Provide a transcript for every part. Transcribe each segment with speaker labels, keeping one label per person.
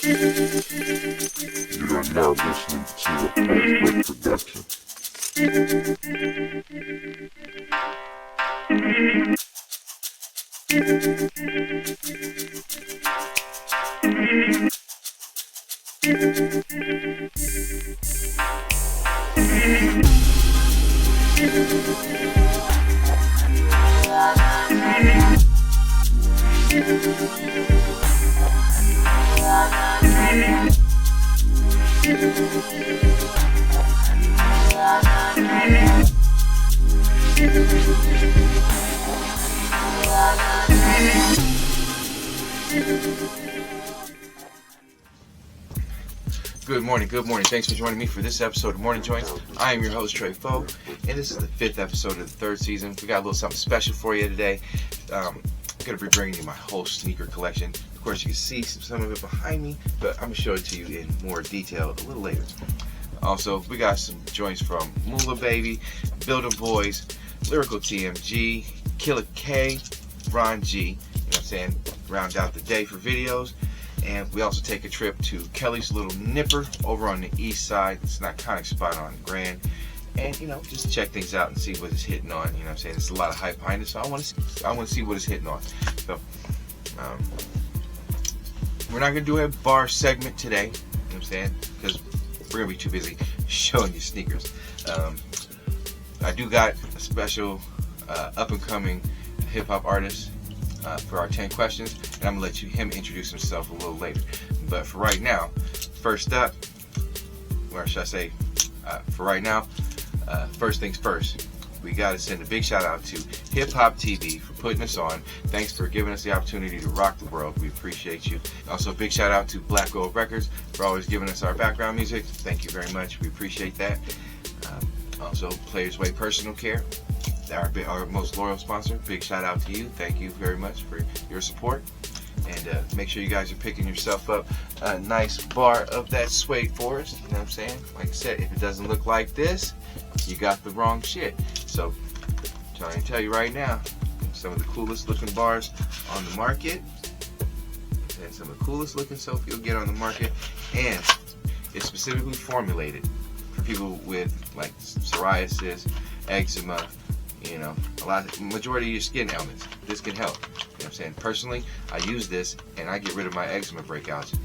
Speaker 1: You are now listening to a Postbreak production.
Speaker 2: Good morning. Thanks for joining me for this episode of Morning Joints. I am your host, Trey Foe, and this is the 5th episode of the 3rd season. We got a little something special for you today. I'm going to be bringing you my whole sneaker collection. Of course, you can see some of it behind me, but I'm going to show it to you in more detail a little later. Also, we got some joints from Moolah Baby, Builder Boys, Lyrical TMG, Killer K, Ron G, you know what I'm saying, round out the day for videos. And we also take a trip to Kelly's Little Nipper over on the east side. It's an iconic spot on Grand. And, you know, just check things out and see what it's hitting on. You know what I'm saying? There's a lot of hype behind it, so I want to see what it's hitting on. So, we're not going to do a bar segment today, you know what I'm saying? Because we're going to be too busy showing you sneakers. I do got a special up-and-coming hip-hop artist for our 10 questions, and I'm going to let him introduce himself a little later. But for right now, first up, or should I say, for right now, first things first, we got to send a big shout out to Hip Hop TV for putting us on. Thanks for giving us the opportunity to rock the world. We appreciate you. Also, big shout out to Black Gold Records for always giving us our background music. Thank you very much. We appreciate that. Also, Players Way Personal Care, our most loyal sponsor. Big shout out to you. Thank you very much for your support. And make sure you guys are picking yourself up a nice bar of that Suede Forest. You know what I'm saying? Like I said, if it doesn't look like this, you got the wrong shit. So, I'm trying to tell you right now, some of the coolest looking bars on the market. And some of the coolest looking soap you'll get on the market. And it's specifically formulated for people with like psoriasis, eczema, you know, majority of your skin ailments. This can help. You know what I'm saying? Personally, I use this and I get rid of my eczema breakouts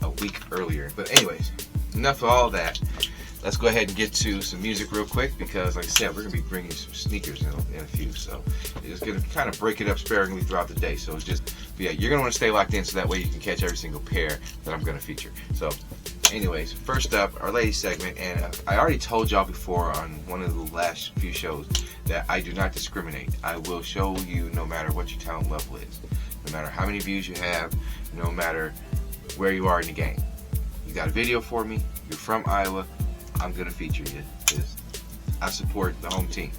Speaker 2: a week earlier. But anyways, enough of all that. Let's go ahead and get to some music real quick because, like I said, we're going to be bringing some sneakers in a few. So it's going to kind of break it up sparingly throughout the day. So it's just, yeah, you're going to want to stay locked in so that way you can catch every single pair that I'm going to feature. So anyways, first up, our ladies segment. And I already told y'all before on one of the last few shows that I do not discriminate. I will show you no matter what your talent level is. No matter how many views you have, no matter where you are in the game. You got a video for me, you're from Iowa, I'm going to feature you because I support the home team.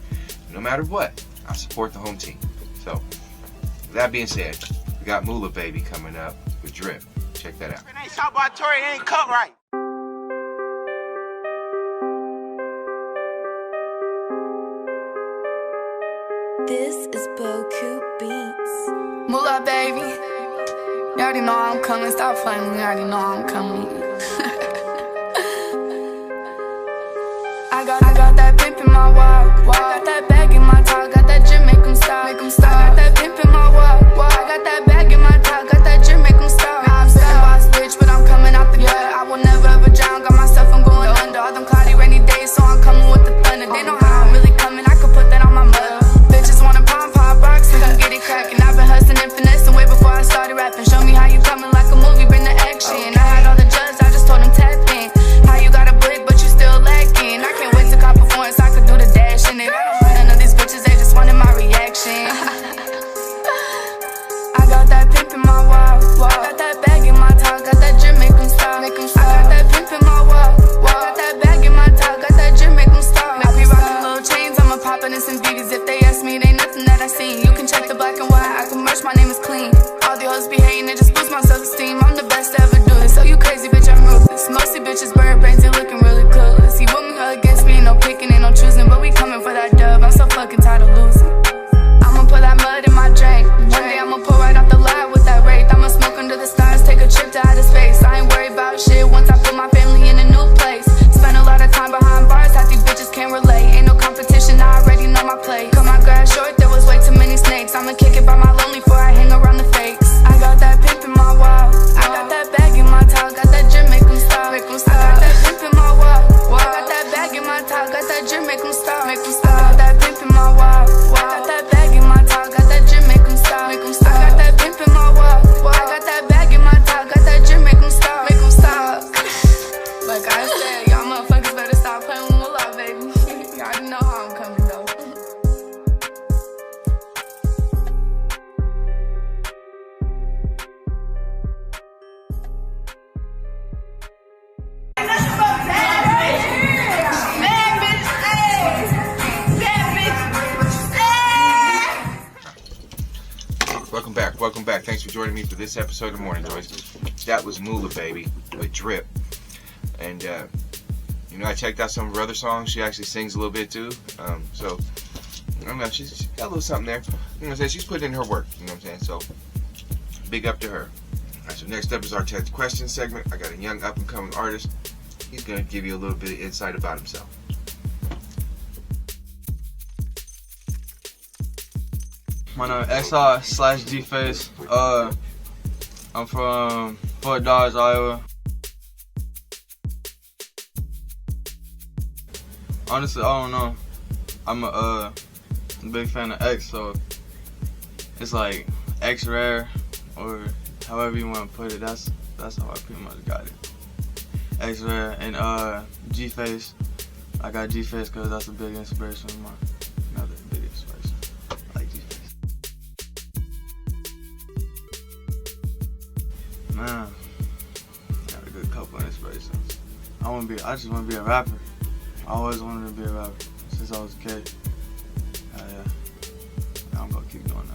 Speaker 2: No matter what, I support the home team. So, with that being said, we got Moolah Baby coming up with Drip. Check that out.
Speaker 3: It ain't shot by Tory, it ain't cut right.
Speaker 4: This is Boku Beats.
Speaker 5: Moolah Baby, you already know I'm coming. Stop playing with me, you already know I'm coming. I got that pimp in my walk. I got that bag in my talk. Got that gym, make 'em stop. I got that pimp in my walk. I got that bag in my talk. Got that gym, make 'em stop. I'm still a boss bitch, but I'm coming out the gut. I will never ever drown. Got my stuff, I'm going under. All them cloudy rainy days, so I'm coming with the thunder. They know how I'm really coming. I could put that on my mother. Bitches wanna pop rocks, we can get it cracking. I've been hustling and finessing way before I started rapping. Show me how you coming like a movie, bring the action. I had all the judges, I just told them tap in. How you got a blick, but you still lacking. I can't wait to cop a foreign so I could do the dash in it. None of these bitches, they just wanted my reaction. I got that pimp in my walk. I got that bag in my talk. Got that gym, make 'em stop. I got that pimp in my walk. I got that bag in my talk. Got that gym, make 'em stop. I be rocking little chains, I'ma pop in some BBs. If they ask me, it ain't nothing that I seen. You can check the black and white, I can merch, my name is clean. All the hoes be hating, it just boosts my self-esteem. I'm the best to ever do this, so you crazy bitch, I'm ruthless. Mostly bitches bird brains, they looking really clueless. He with me or against me, no picking, ain't no choosing. But we coming for that dub, I'm so fucking tired of losing. I'ma put that mud in my drink. One day I'ma pull right out the lab with that wraith. I'ma smoke under the stars, take a trip to outer space. I ain't worried
Speaker 2: welcome back. Thanks for joining me for this episode of Morning Joys. That was Moolah Baby with Drip. And, you know, I checked out some of her other songs. She actually sings a little bit too. So, I don't know, she's got a little something there. You know what I'm saying? She's putting in her work. You know what I'm saying? So, big up to her. Alright, so next up is our 10th question segment. I got a young up-and-coming artist. He's going to give you a little bit of insight about himself.
Speaker 6: My name is XR/G-Face. I'm from Fort Dodge, Iowa. Honestly, I don't know. I'm a big fan of X, so it's like X Rare, or however you want to put it. That's how I pretty much got it. X Rare and G-Face. I got G-Face because that's a big inspiration of mine. Another big inspiration. I like G-Face. Man, got a good couple of inspirations. I just want to be a rapper. I always wanted to be a rapper since I was a kid. Yeah. I'm gonna keep doing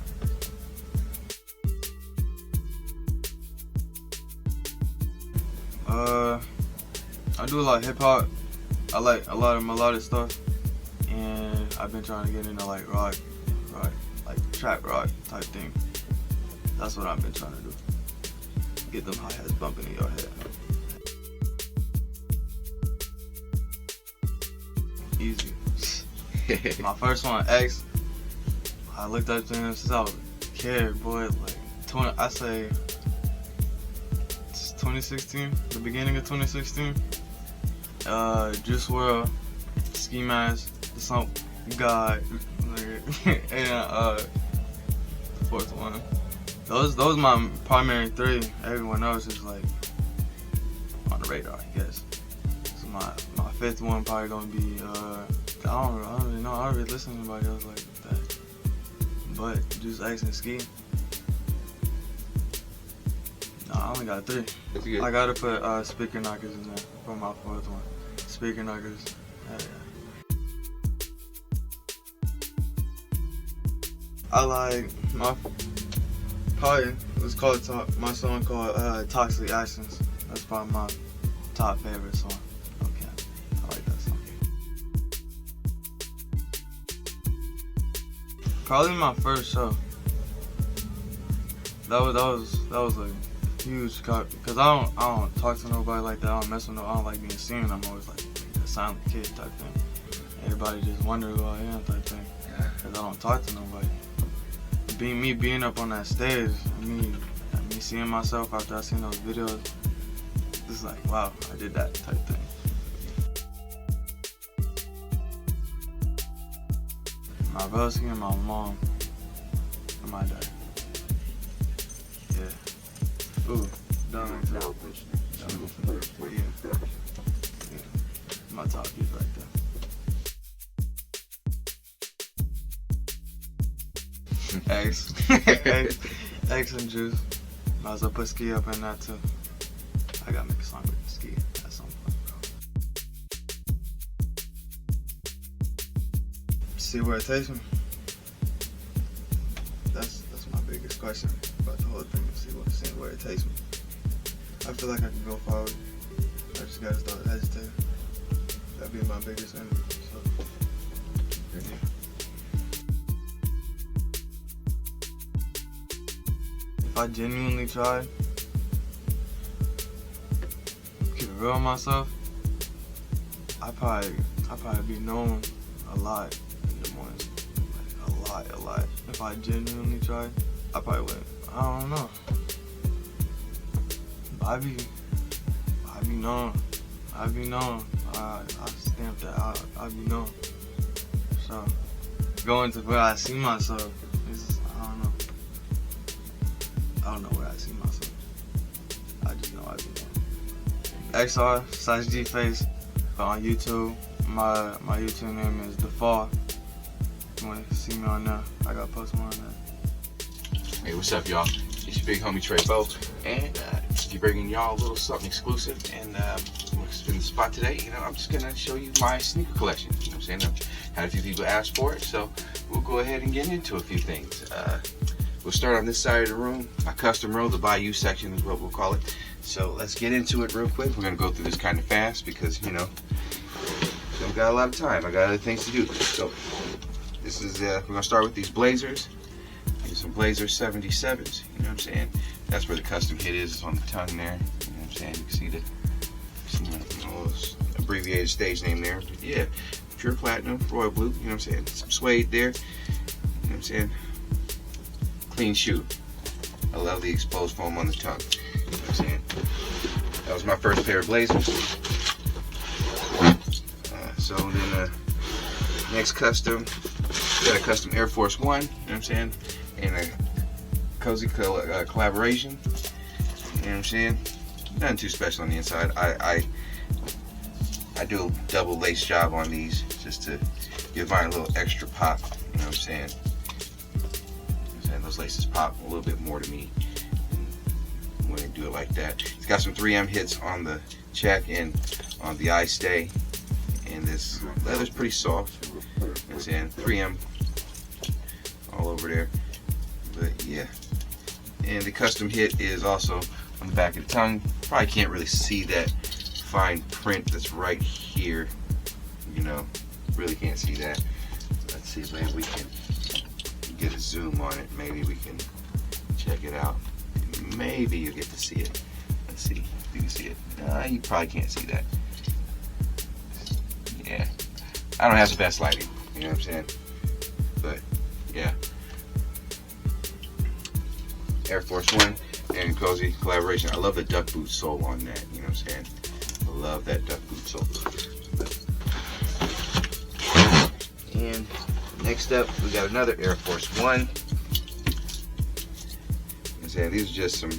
Speaker 6: that. I do a lot of hip hop. I like a lot of melodic stuff, and I've been trying to get into like rock, like trap rock type thing. That's what I've been trying to do. Get them hi-hats bumping in your head. Easy. My first one, X. I looked up to him since I was a kid, boy. Like I say, it's 2016, the beginning of 2016. Juice WRLD, Ski Mask, The Song God, and the fourth one. Those my primary three. Everyone else is like on the radar, I guess. So my fifth one probably gonna be I don't really know. I don't really listen to anybody else like that. But just X and Ski. No, I only got three. I gotta put Speaker Knockers in there for my fourth one. Speaker Knockers. Yeah. I like my my song called Toxic Actions. That's probably my top favorite song. Okay, I like that song. Probably my first show. That was a huge cut because I don't talk to nobody like that. I don't mess with I don't like being seen. I'm always like a silent kid type thing. Everybody just wonder who I am type thing because I don't talk to nobody. Being up on that stage, me seeing myself after I seen those videos, it's like, wow, I did that type thing. My broski and my mom and my dad. Yeah. Ooh, done. Yeah. My top piece right there. X and Juice. Might as well put Ski up in that too. I gotta make a song with Ski at some point, bro. See where it takes me. That's my biggest question about the whole thing. See where it takes me. I feel like I can go forward. I just gotta start hesitating. That'd be my biggest enemy. So, yeah. If I genuinely try, keep it real with myself, I probably be known a lot in Des Moines. Like a lot. If I genuinely tried, I probably would. I don't know. I be known. I stamped that out. I be known. So going to where I see myself is, I don't know where I see myself. I just know I be known. XR/G-Face on YouTube. My YouTube name is The Fall. If you want to see me on there, I got post more on there.
Speaker 2: Hey, what's up, y'all? It's your big homie Trey Bo, and you're bringing y'all a little something exclusive. And what's in the spot today? You know, I'm just gonna show you my sneaker collection. You know what I'm saying? I've had a few people ask for it, so we'll go ahead and get into a few things. we'll start on this side of the room, my custom row, the Bayou section is what we'll call it. So let's get into it real quick. We're gonna go through this kind of fast because, you know, don't got a lot of time. I got other things to do. So this is we're gonna start with these Blazers. These some Blazer 77s. You know what I'm saying? That's where the custom hit is on the tongue there. You know what I'm saying? You can see the abbreviated stage name there. But yeah, pure platinum, royal blue. You know what I'm saying? Some suede there. You know what I'm saying? Clean shoe. I love the exposed foam on the tongue. You know what I'm saying? That was my first pair of Blazers. So then next custom, got a custom Air Force One. You know what I'm saying? And a cozy collaboration. You know what I'm saying? Nothing too special on the inside. I do a double lace job on these just to give mine a little extra pop. You know what I'm saying? Those laces pop a little bit more to me when I do it like that. It's got some 3M hits on the check and on the eye stay, and this leather's pretty soft. You know what I'm saying? 3M all over there. But yeah, and the custom hit is also on the back of the tongue. Probably can't really see that fine print that's right here. You know, really can't see that. Let's see, maybe we can get a zoom on it. Maybe we can check it out. Maybe you get to see it. Let's see if you can see it. You probably can't see that. Yeah, I don't have the best lighting. You know what I'm saying? But yeah, Air Force One and cozy collaboration. I love the duck boot sole on that. You know what I'm saying? I love that duck boot sole. And next up, we got another Air Force One. And these are just some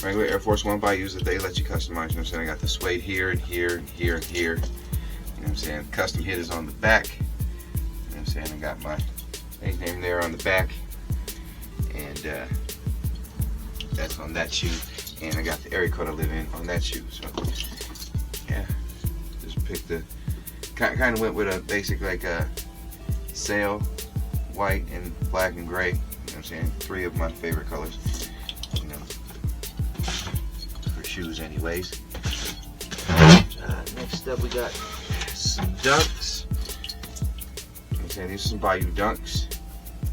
Speaker 2: regular Air Force One Bayous that they let you customize. You know what I'm saying? I got the suede here and here and here and here. You know what I'm saying? Custom hit is on the back. You know what I'm saying? I got my name there on the back. And that's on that shoe. And I got the area code I live in on that shoe. So yeah, just picked the kind of went with a basic like a sail, white and black and gray. You know what I'm saying? 3 of my favorite colors. You know, for shoes anyways. Next up we got some dunks. You know what I'm saying? These are some Bayou dunks.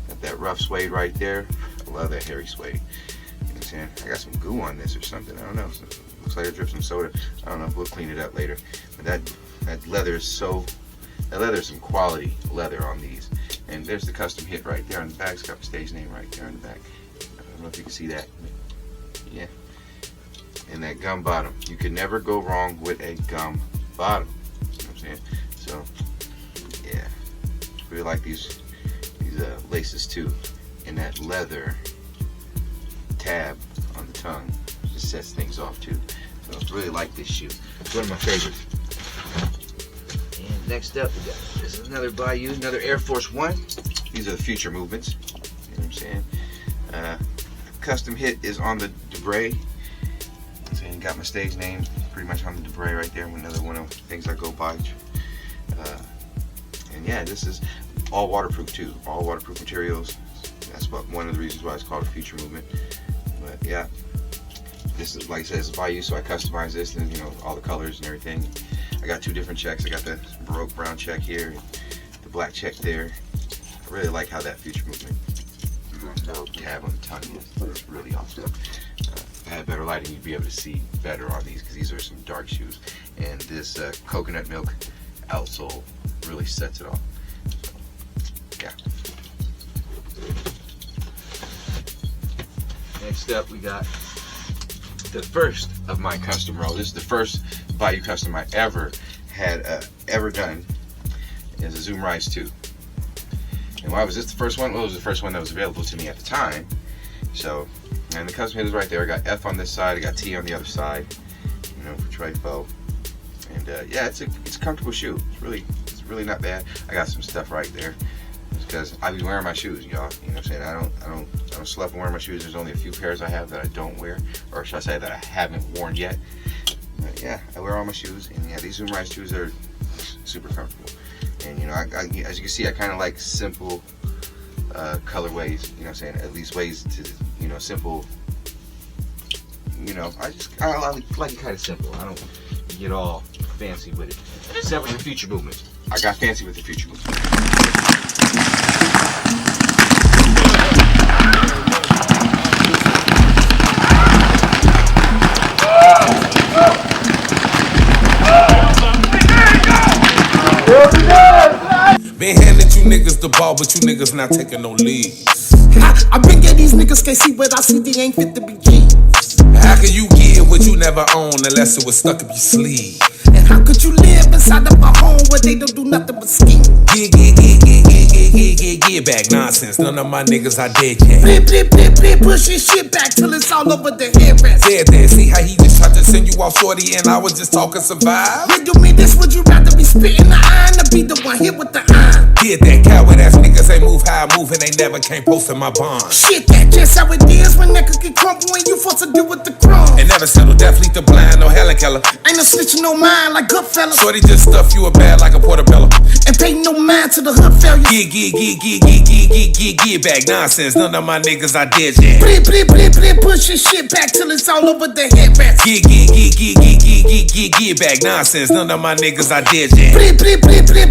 Speaker 2: Got that rough suede right there. I love that hairy suede. You know what I'm saying? I got some goo on this or something. I don't know. So, looks like I dripped some soda. I don't know. We'll clean it up later. But that leather is so. That leather is some quality leather on these. And there's the custom hit right there on the back. It's got the stage name right there on the back. I don't know if you can see that. Yeah. And that gum bottom. You can never go wrong with a gum bottom. You know what I'm saying? So, yeah. Really like these laces too. And that leather tab on the tongue just sets things off too. So I really like this shoe. It's one of my favorites. And next up, we got this is another Bayou, another Air Force One. These are the future movements. You know what I'm saying? Custom hit is on the Debray. So you got my stage name pretty much on the Debray right there. Another one of the things I go by. And yeah, this is all waterproof too. All waterproof materials. That's one of the reasons why it's called a future movement. But yeah, this is like I said, it's a Bayou, so I customize this and you know all the colors and everything. I got 2 different checks. I got the Baroque brown check here, the black check there. I really like how that future movement tab on the tongue is. It's really awesome. If I had better lighting, you'd be able to see better on these because these are some dark shoes. And this coconut milk outsole really sets it off. So, yeah. Next up, we got the first of my custom roll. This is the first Bayou custom I ever had ever done. Is a Zoom Rise 2. And why was this the first one? Well, it was the first one that was available to me at the time. So, and the custom hit is right there. I got F on this side, I got T on the other side. You know, for Trifo. And yeah, it's a comfortable shoe. It's really not bad. I got some stuff right there. Because I be wearing my shoes, y'all. You know what I'm saying? I don't sleep wearing my shoes. There's only a few pairs I have that I don't wear, or should I say that I haven't worn yet. But yeah, I wear all my shoes, and yeah, these Zoom Rise shoes are super comfortable. And you know, as you can see, I kind of like simple colorways, you know what I'm saying, at least ways to, you know, simple, you know, I like it kind of simple. I don't get all fancy with it. Except with the future movements. I got fancy with the future movement.
Speaker 7: Been handing you niggas the ball, but you niggas not taking no leads.
Speaker 8: I been get these niggas can't see what I see, they ain't fit to be G.
Speaker 7: How can you give what you never own unless it was stuck up your sleeve?
Speaker 8: And how could you live inside of my home where they don't do nothing but scheme?
Speaker 7: Get back nonsense. None of my niggas I dead yet.
Speaker 8: Push this shit back till it's all over the headrest.
Speaker 7: Dead there. See how he just tried to send you off shorty and I was just talking survive?
Speaker 8: Riddle me this, would you rather be spitting the iron or be the one hit with the iron?
Speaker 7: Did that coward ass niggas ain't move how I move and they never came post in my bond.
Speaker 8: Shit, that just how it is when nigga get crumble when you forced to deal with the crumbs.
Speaker 7: And never settle, death lead the blind, no Helen Keller.
Speaker 8: Ain't no snitching, no mind like Goodfellas.
Speaker 7: Shorty just stuff you a bad like a portobello.
Speaker 8: And pay no mind to the hood failure.
Speaker 7: Get back nonsense. None of my niggas I dead yet.
Speaker 8: Push this shit back till it's all over the headrest.
Speaker 7: Get back nonsense. None of my niggas I dead yet.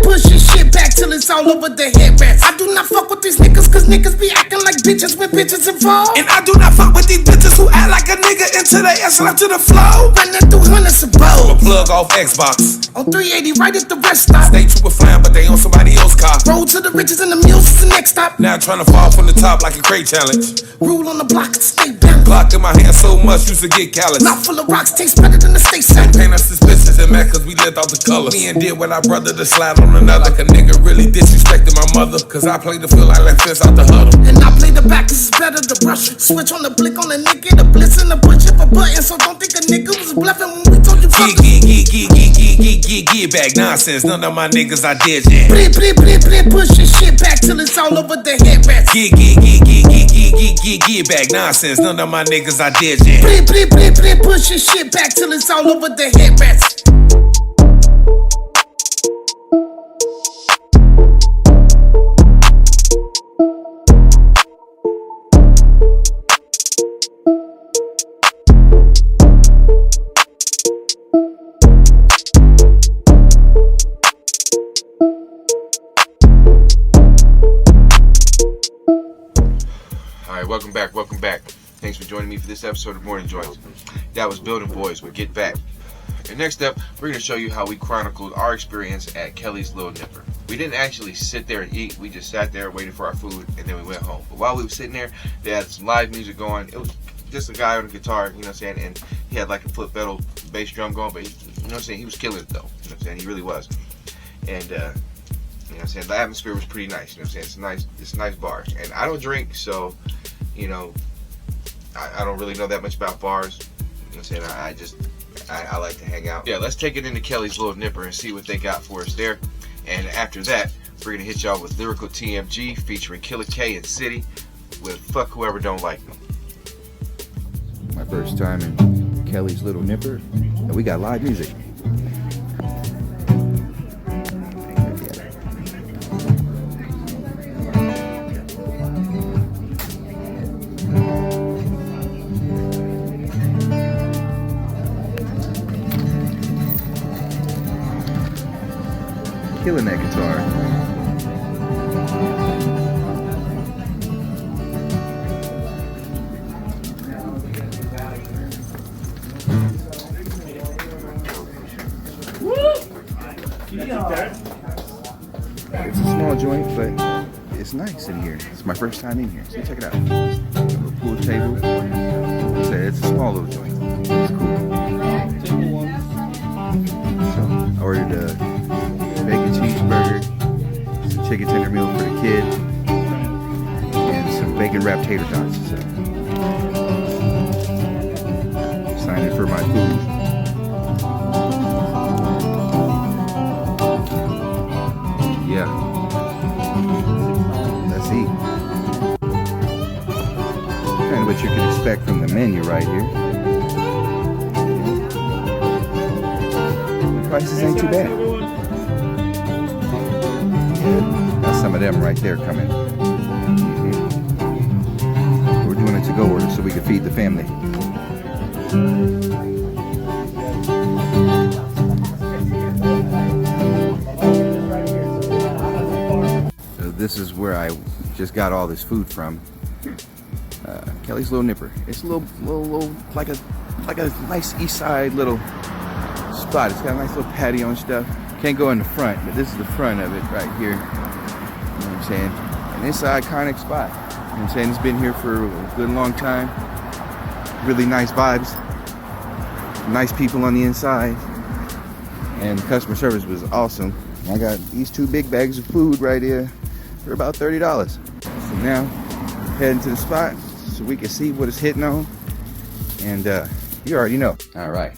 Speaker 8: Push this shit back till it's all over the headrest. I do not fuck with these niggas cause niggas be acting like bitches with bitches involved.
Speaker 7: And I do not fuck with these bitches who act like a nigga until they ass slap to the floor.
Speaker 8: Running through hundreds of
Speaker 7: I'ma
Speaker 8: roads.
Speaker 7: plug off Xbox.
Speaker 8: On 380 right at the rest stop.
Speaker 7: Stay true with flying, but they on somebody else's car.
Speaker 8: Road to the riches and the mules is the next stop.
Speaker 7: Now trying to fall from the top like a crate challenge.
Speaker 8: Rule on the block and stay balanced.
Speaker 7: Glock in my hand so much you should get callous.
Speaker 8: Mouth full of rocks tastes better than the state center.
Speaker 7: Paint us suspicious and mad cause we let out the colors. Me and did what our brother to slide on another. Like a nigga really disrespected my mother. Cause I played the field like that fence out the huddle.
Speaker 8: And I play the back cause it's better to brush. Switch on the blick on the nigga, the blitz and the push up a button. So don't think a nigga was bluffing when we told you fuck.
Speaker 7: Get back nonsense. None of my niggas I dead yet.
Speaker 8: Push this shit back till it's all over the headrest.
Speaker 7: Get back nonsense. None of my niggas I dead yet.
Speaker 8: Push this shit back till it's all over the headrest.
Speaker 2: Alright, welcome back. Thanks for joining me for this episode of Morning Joints. That was Building Boys with Get Back. And next up, we're going to show you how we chronicled our experience at Kelly's Little Nipper. We didn't actually sit there and eat, we just sat there, waited for our food, and then we went home. But while we were sitting there, they had some live music going. It was just a guy on a guitar, you know what I'm saying, and he had like a foot pedal bass drum going, but he, you know what I'm saying, he was killing it though, you know what I'm saying, he really was. And, you know what I'm saying, the atmosphere was pretty nice, you know what I'm saying, it's a nice bar. And I don't drink, so, you know, I don't really know that much about bars, you know what I'm saying, I like to hang out. Yeah, let's take it into Kelly's Little Nipper and see what they got for us there. And after that, we're going to hit y'all with Lyrical TMG featuring Killer K and City with Fuck Whoever Don't Like Me.
Speaker 9: My first time in Kelly's Little Nipper, and we got live music. Killing that guitar. It's a small joint, but it's nice in here. It's my first time in here, so check it out. A little pool table. It's a small little joint. It's cool. So I ordered a bacon cheeseburger, some chicken tender meal for the kid, and some bacon wrapped tater tots. So, sign in for my food. Yeah. Let's eat. Kind of what you can expect from the menu right here. The prices ain't too bad. That's some of them right there coming. to-go order so we could feed the family. So this is where I just got all this food from. Kelly's Little Nipper. It's a little like a nice east side little spot. It's got a nice little patio and stuff. Can't go in the front, but this is the front of it right here. You know what I'm saying? And it's an iconic spot. You know what I'm saying? It's been here for a good long time. Really nice vibes. Nice people on the inside. And the customer service was awesome. I got these 2 big bags of food right here for about $30. So now, heading to the spot so we can see what it's hitting on. And you already know. All right,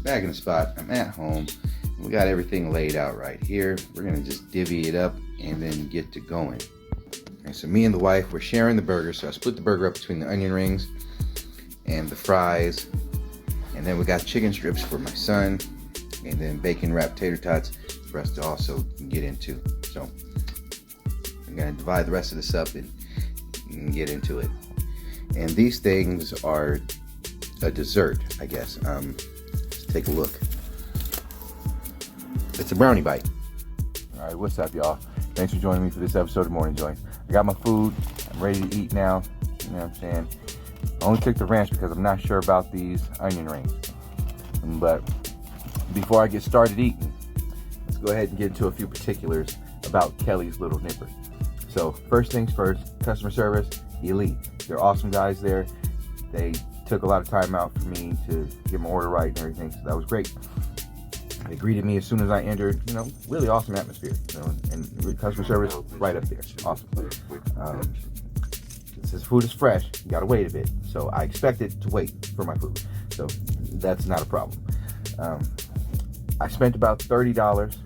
Speaker 9: back in the spot. I'm at home. We got everything laid out right here. We're gonna just divvy it up and then get to going. And so me and the wife, we're sharing the burger. So I split the burger up between the onion rings and the fries. And then we got chicken strips for my son. And then bacon wrapped tater tots for us to also get into. So I'm gonna divide the rest of this up and get into it. And these things are a dessert, I guess. Let's take a look. It's a brownie bite. All right, what's up, y'all? Thanks for joining me for this episode of Morning Joint. I got my food. I'm ready to eat now. You know what I'm saying? I only took the ranch because I'm not sure about these onion rings. But before I get started eating, let's go ahead and get into a few particulars about Kelly's Little Nipper. So first things first, customer service, elite. They're awesome guys there. They took a lot of time out for me to get my order right and everything, so that was great. They greeted me as soon as I entered. You know, really awesome atmosphere. You know, and customer service right up there. Awesome. Since food is fresh, you gotta wait a bit. So I expected to wait for my food. So that's not a problem. I spent about $30,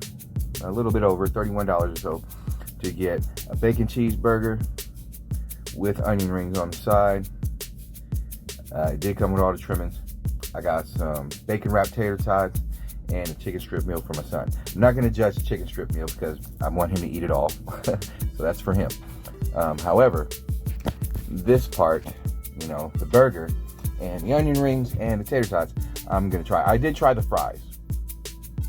Speaker 9: a little bit over, $31 or so, to get a bacon cheeseburger with onion rings on the side. It did come with all the trimmings. I got some bacon wrapped tater tots and a chicken strip meal for my son. I'm not gonna judge the chicken strip meal because I want him to eat it all. So that's for him. However, this part, you know, the burger and the onion rings and the tater tots, I'm gonna try. I did try the fries.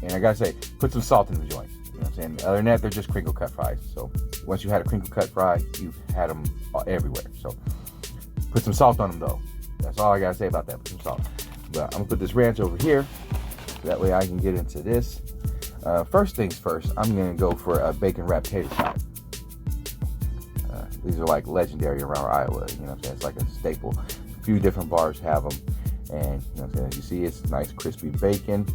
Speaker 9: And I gotta say, put some salt in the joint. You know what I'm saying? Other than that, they're just crinkle cut fries. So once you had a crinkle cut fry, you've had them everywhere. So put some salt on them though. That's all I gotta say about that. Put some salt. But I'm gonna put this ranch over here. So that way I can get into this. First things first, I'm gonna go for a bacon wrapped tater tot. These are like legendary around Iowa. You know what I'm saying? It's like a staple. A few different bars have them. And you know what I'm saying? As you see, it's nice crispy bacon.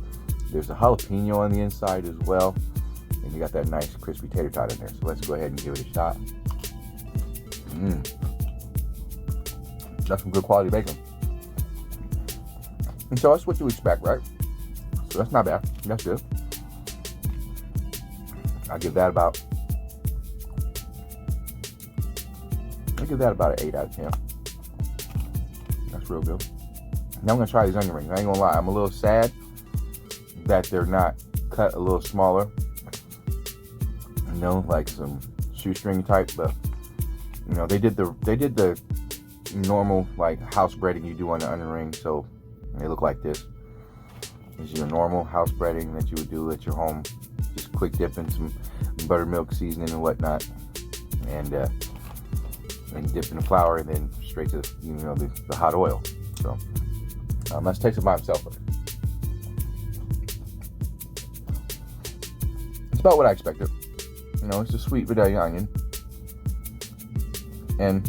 Speaker 9: There's a jalapeno on the inside as well. And you got that nice crispy tater tot in there. So let's go ahead and give it a shot. That's some good quality bacon. And so that's what you expect, right? So that's not bad. That's good. I'll give that about an 8 out of 10. That's real good. Now I'm gonna try these onion rings. I ain't gonna lie, I'm a little sad that they're not cut a little smaller. You know, like some shoestring type, but you know, they did the normal like house breading you do on the onion ring, so they look like this. It's your normal house breading that you would do at your home. Just quick dip in some buttermilk seasoning and whatnot, and dip in the flour and then straight to the hot oil. So let's taste it by itself first. It's about what I expected. You know, it's a sweet Vidalia onion, and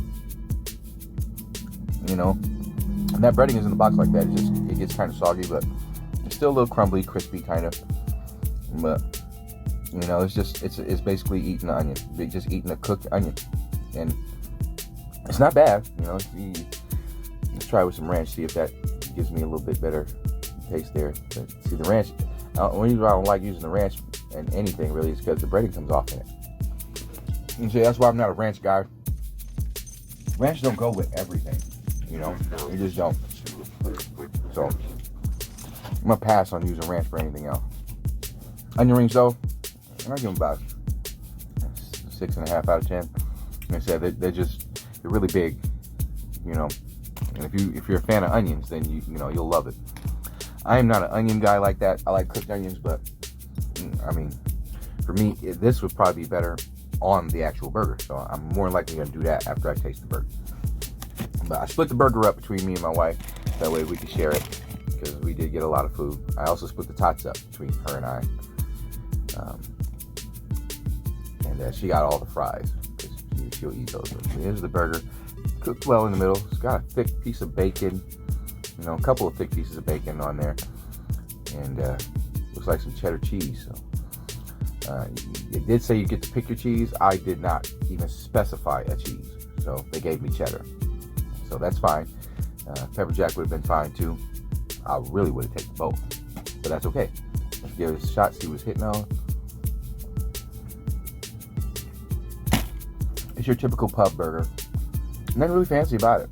Speaker 9: you know, when that breading is in the box like that, it gets kind of soggy, but it's still a little crumbly, crispy kind of. But you know, it's basically eating the onion, just eating a cooked onion, and it's not bad. You know, let's try it with some ranch, see if that gives me a little bit better taste there. But see, the ranch, the only reason I don't like using the ranch and anything really is because the breading comes off in it. And see, that's why I'm not a ranch guy. Ranch don't go with everything, you know, you just don't. So I'm gonna pass on using ranch for anything else. Onion rings though, I give them about 6.5 out of 10. Like I said, they're really big. you know, and if you're a fan of onions, then you'll love it. I am not an onion guy like that. I like cooked onions, but I mean, for me, this would probably be better on the actual burger. So I'm more than likely going to do that after I taste the burger. But I split the burger up between me and my wife. That way we could share it, because we did get a lot of food. I also split the tots up between her and I. And she got all the fries, because she'll eat those. Here's the burger. Cooked well in the middle. It's got a thick piece of bacon. You know, a couple of thick pieces of bacon on there. And looks like some cheddar cheese. So it did say you get to pick your cheese. I did not even specify a cheese. So they gave me cheddar. So that's fine. Pepper jack would have been fine too. I really would have taken both. But that's okay. Let's give it a shot, see what's hitting on. It's your typical pub burger. Nothing really fancy about it.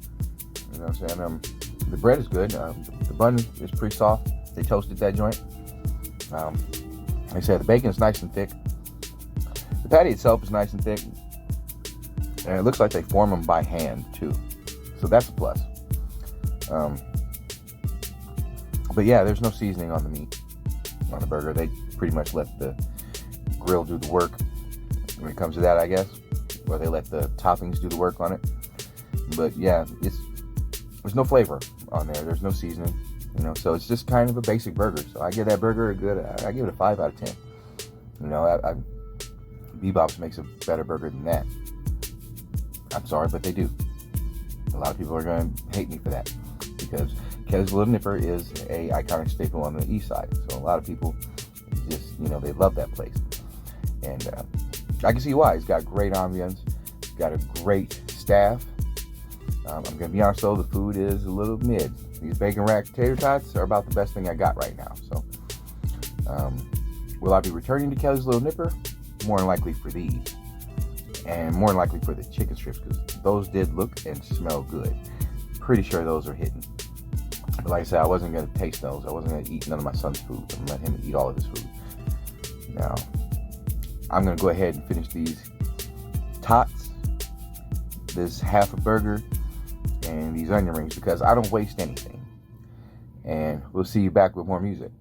Speaker 9: You know what I'm saying? The bread is good. The bun is pretty soft. They toasted that joint. Like I said, the bacon is nice and thick. The patty itself is nice and thick. And it looks like they form them by hand too. So that's a plus. But yeah, there's no seasoning on the meat, on the burger. They pretty much let the grill do the work when it comes to that, I guess. Or they let the toppings do the work on it. But yeah, there's no flavor on there. There's no seasoning, you know. So it's just kind of a basic burger. So I give that burger I give it a 5 out of 10. You know, Bebop's makes a better burger than that. I'm sorry, but they do. A lot of people are going to hate me for that, because Kelly's Little Nipper is a iconic staple on the east side. So a lot of people just, you know, they love that place. And I can see why. It's got great ambience. It's got a great staff. I'm going to be honest though, the food is a little mid. These bacon rack tater tots are about the best thing I got right now. So will I be returning to Kelly's Little Nipper? More than likely for these. And more than likely for the chicken strips, because those did look and smell good. Pretty sure those are hidden. But like I said, I wasn't going to taste those. I wasn't going to eat none of my son's food. I'm going to let him eat all of his food. Now, I'm going to go ahead and finish these tots, this half a burger, and these onion rings, because I don't waste anything. And we'll see you back with more music.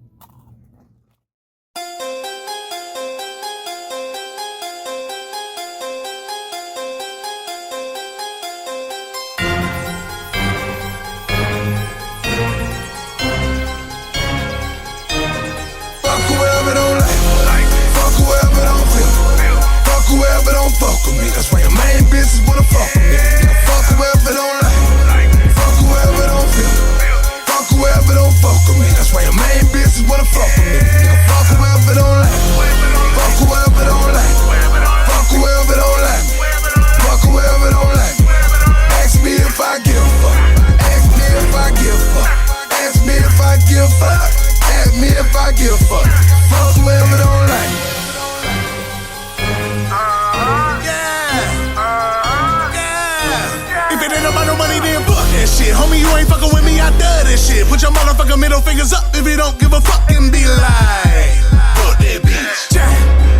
Speaker 7: Whoever don't fuck with me, that's why your main bitches wanna fuck with me. Fuck whoever don't like, fuck whoever don't feel. Fuck whoever don't fuck with me, that's why your main bitches wanna fuck with me. Fuck whoever don't like, fuck whoever don't like, fuck whoever don't like, fuck whoever don't like. Ask me if I give a fuck, ask me if I give a fuck, ask me if I give a fuck, ask me if I give a fuck. Fuck whoever don't like. No money, then fuck that shit. Homie, you ain't fucking with me, I done that shit. Put your motherfucking middle fingers up if you don't give a fuck and be like, fuck that bitch.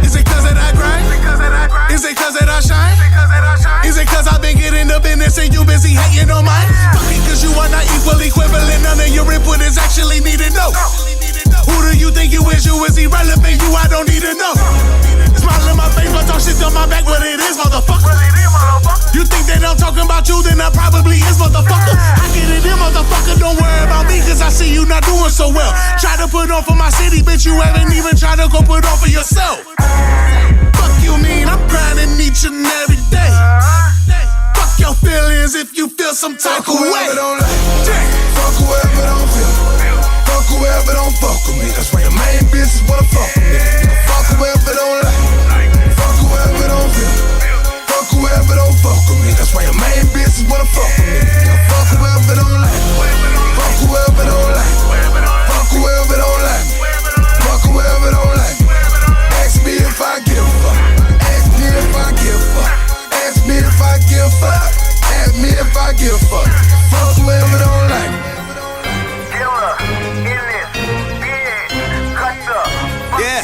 Speaker 7: Is it cause that I grind? Is it cause that I shine? Is it cause I've been getting the business and you busy hating on mine? Fuck it cause you are not equal, equivalent. None of your input is actually needed, no. Who do you think you is? You is irrelevant, you I don't need to know. Smile in my face, but talk shit on my back, what it is, motherfucker. You think that I'm talking about you, then I probably is, motherfucker. I get it in, motherfucker, don't worry about me, cause I see you not doing so well. Try to put on for my city, bitch, you haven't even tried to go put on for yourself. Fuck you mean, I'm grinding each and every day. Fuck your feelings if you feel some type of way. Fuck whoever don't feel. Fuck whoever don't fuck with me, that's why your main bitches wanna fuck with me. Fuck whoever don't like, fuck whoever don't feel. Fuck whoever don't fuck with me, that's why your main bitches wanna fuck with me. Fuck whoever don't like, fuck whoever don't like, fuck whoever don't like, fuck whoever don't like. Ask me if I give a fuck, ask me if I give a fuck, ask me if I give a fuck, ask me if I give a fuck. Fuck whoever don't like.
Speaker 3: Yeah.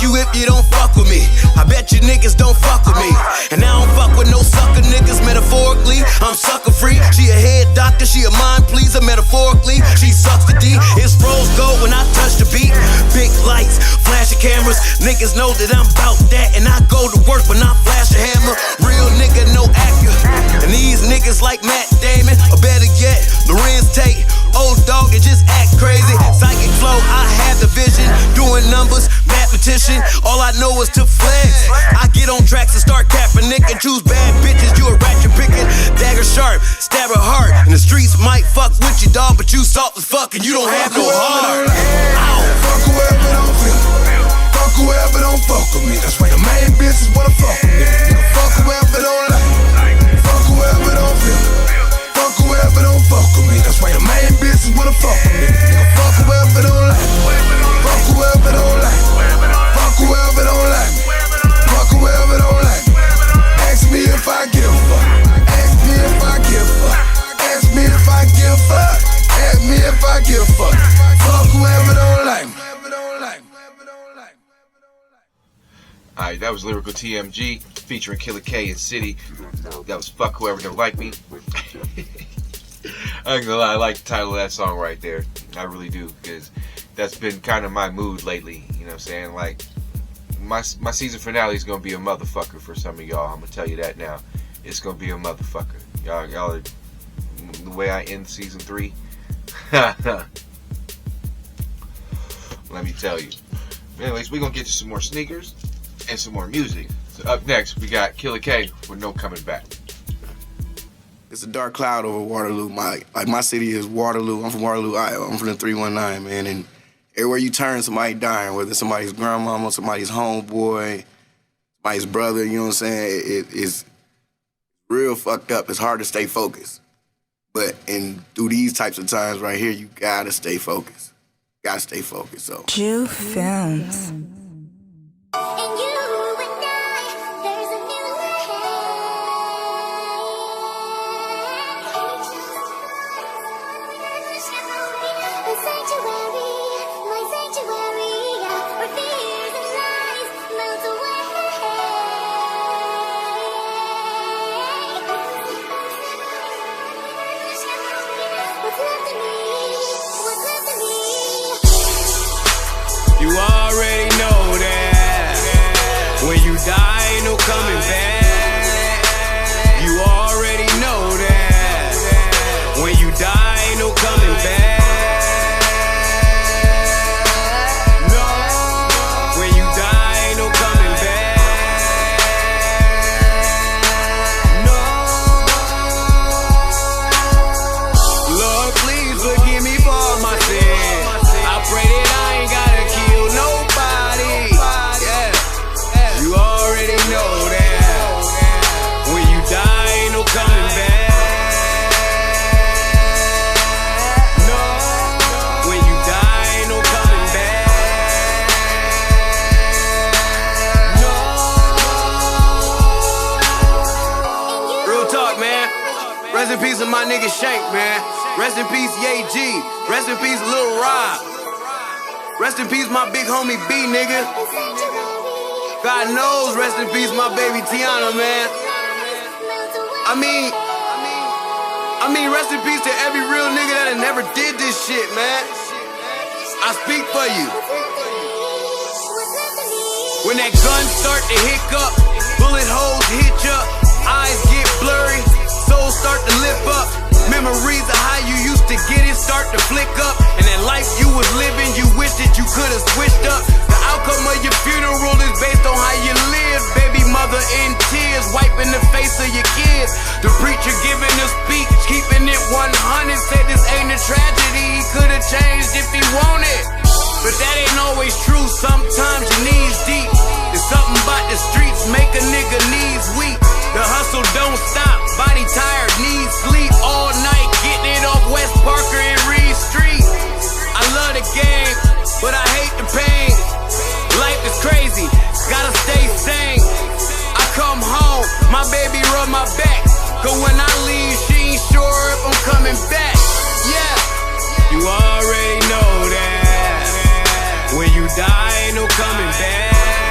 Speaker 7: you if you don't fuck with me. I bet you niggas don't fuck with me. And I don't fuck with no sucker niggas, metaphorically. I'm sucker free. She a head doctor, she a mind pleaser, metaphorically. She sucks the D. It's rose gold when I touch the beat. Big lights, flashing cameras. Niggas know that I'm about that. And I go to work when I flash a hammer. Real nigga, no actor. And these niggas like Matt Damon, or better yet, Lorenz Tate. Old dog and just act crazy. Psychic flow, I have the vision. Doing numbers, mathematician. All I know is to flex. I get on tracks and start capping, Nick, and choose bad bitches. You a rat, you picking. Dagger sharp, stab her heart. And the streets might fuck with you, dog, but you soft as fuck and you don't have no heart.
Speaker 8: Fuck whoever don't feel. Fuck whoever don't fuck with me. That's why the main bitches wanna fuck with me. Nigga, fuck whoever don't like. Fuck whoever don't feel. Fuck whoever don't fuck with me. That's why the main bitches wanna fuck with me. Nigga, fuck whoever don't like. Fuck whoever don't like. Fuck whoever don't like. Fuck whoever don't like. Ask me if I give a fuck. Ask me if I give a fuck. Ask me if I give a fuck. Ask me if I give a fuck. Fuck whoever don't like me.
Speaker 2: Alright, that was Lyrical TMG featuring Killer K and City. That was Fuck Whoever Don't Like Me. I ain't gonna lie, I like the title of that song right there. I really do, because that's been kind of my mood lately. You know what I'm saying? Like, my season finale is gonna be a motherfucker for some of y'all. I'm gonna tell you that now. It's gonna be a motherfucker. Y'all are, the way I end season 3. Let me tell you. Anyways, we're gonna get to some more sneakers and some more music. So up next, we got Killer K with No Coming Back.
Speaker 10: It's a dark cloud over Waterloo. My city is Waterloo. I'm from Waterloo, Iowa. I'm from the 319, man. And everywhere you turn, somebody dying, whether it's somebody's grandmama, somebody's homeboy, somebody's brother, you know what I'm saying? It's real fucked up. It's hard to stay focused. But through these types of times right here, you gotta stay focused. Gotta stay focused, so.
Speaker 11: Jew Films.
Speaker 12: You already know that when you die, ain't no coming back. You already know that when you die, ain't no coming back. No, when you die, ain't no coming back. No, Lord, please forgive me for all my sins. I pray that I ain't gotta kill nobody. Yeah, you already know that when you die, ain't no coming back. No, when you die, ain't no coming back. No. Real talk, man. Rest in peace of my nigga Shank, man. Rest in peace, Ye G. Rest in peace, Lil Rob. Rest in peace, my big homie B, nigga. God knows, rest in peace, my baby Tiana, man. I mean, rest in peace to every real nigga that never did this shit, man. I speak for you. When that gun start to hiccup, bullet holes hit ya, eyes get blurry, soul start to lift up. Memories of how you used to get it start to flick up. And that life you was living, you wish that you could've switched up. The outcome of your funeral is based on how you live. Baby mother in tears, wiping the face of your kids. The preacher giving a speech, keeping it 100. Said this ain't a tragedy, he could've changed if he wanted. But that ain't always true, sometimes your knees deep. There's something about the streets make a nigga knees weak. The hustle don't stop, body tired, needs sleep all night, getting it off West Parker and Reed Street. I love the game, but I hate the pain. Life is crazy, gotta stay sane. I come home, my baby rub my back, cause when I leave, she ain't sure if I'm coming back. Yeah, you already know that when you die, ain't no coming back.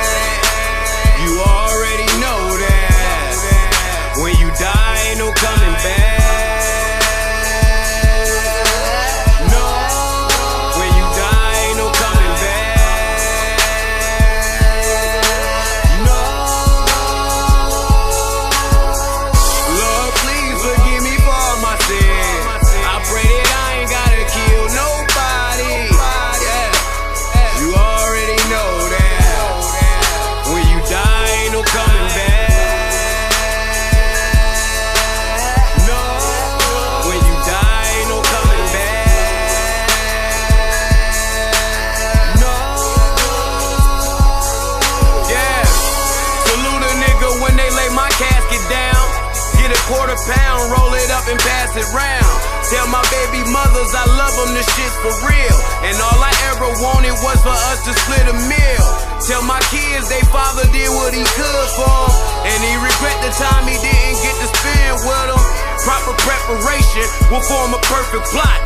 Speaker 12: baby mothers, I love them, this shit's for real. And all I ever wanted was for us to split a meal. Tell my kids they father did what he could for them, and he regret the time he didn't get to spend with them. Proper preparation will form a perfect plot.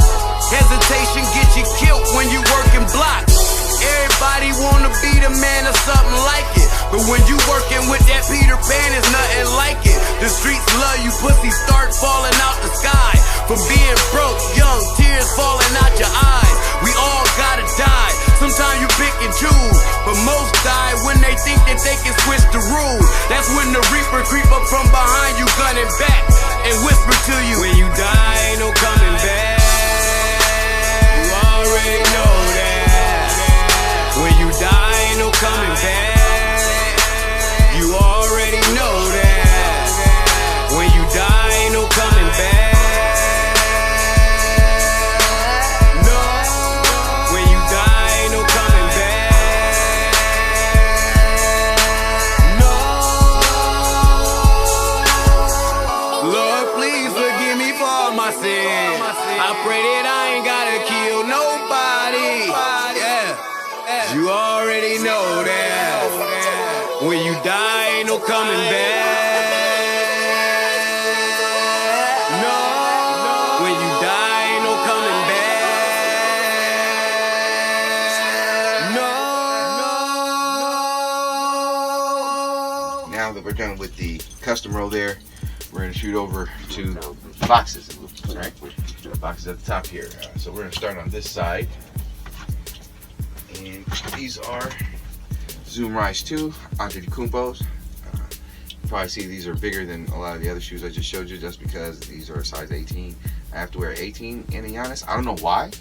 Speaker 12: Hesitation gets you killed when you working blocks. Everybody wanna be the man or something like it, but when you working with that Peter Pan, it's nothing like it. The streets love you, pussy start falling out the sky. From being broke, young, tears falling out your eyes. We all gotta die, sometimes you pick and choose, but most die when they think that they can switch the rules. That's when the reaper creep up from behind you, gunning back, and whisper to you, when you die, ain't no coming back. You already know that. When you die, ain't no coming back. You already know that. When you die, ain't no coming back. No. When you die, ain't no coming back. No. Lord, please forgive me for all my sins. I pray that I ain't gotta kill nobody. Yeah. You already know that. When you die, ain't no coming back. No. When you die, ain't no coming back. No.
Speaker 2: Now that we're done with the custom roll there, we're going to shoot over to the boxes. Right? The boxes at the top here. So we're going to start on this side. And these are Zoom Rise 2 Antetokounmpos. You probably see these are bigger than a lot of the other shoes I just showed you, just because these are a size 18. I have to wear 18 in a Giannis. I don't know why,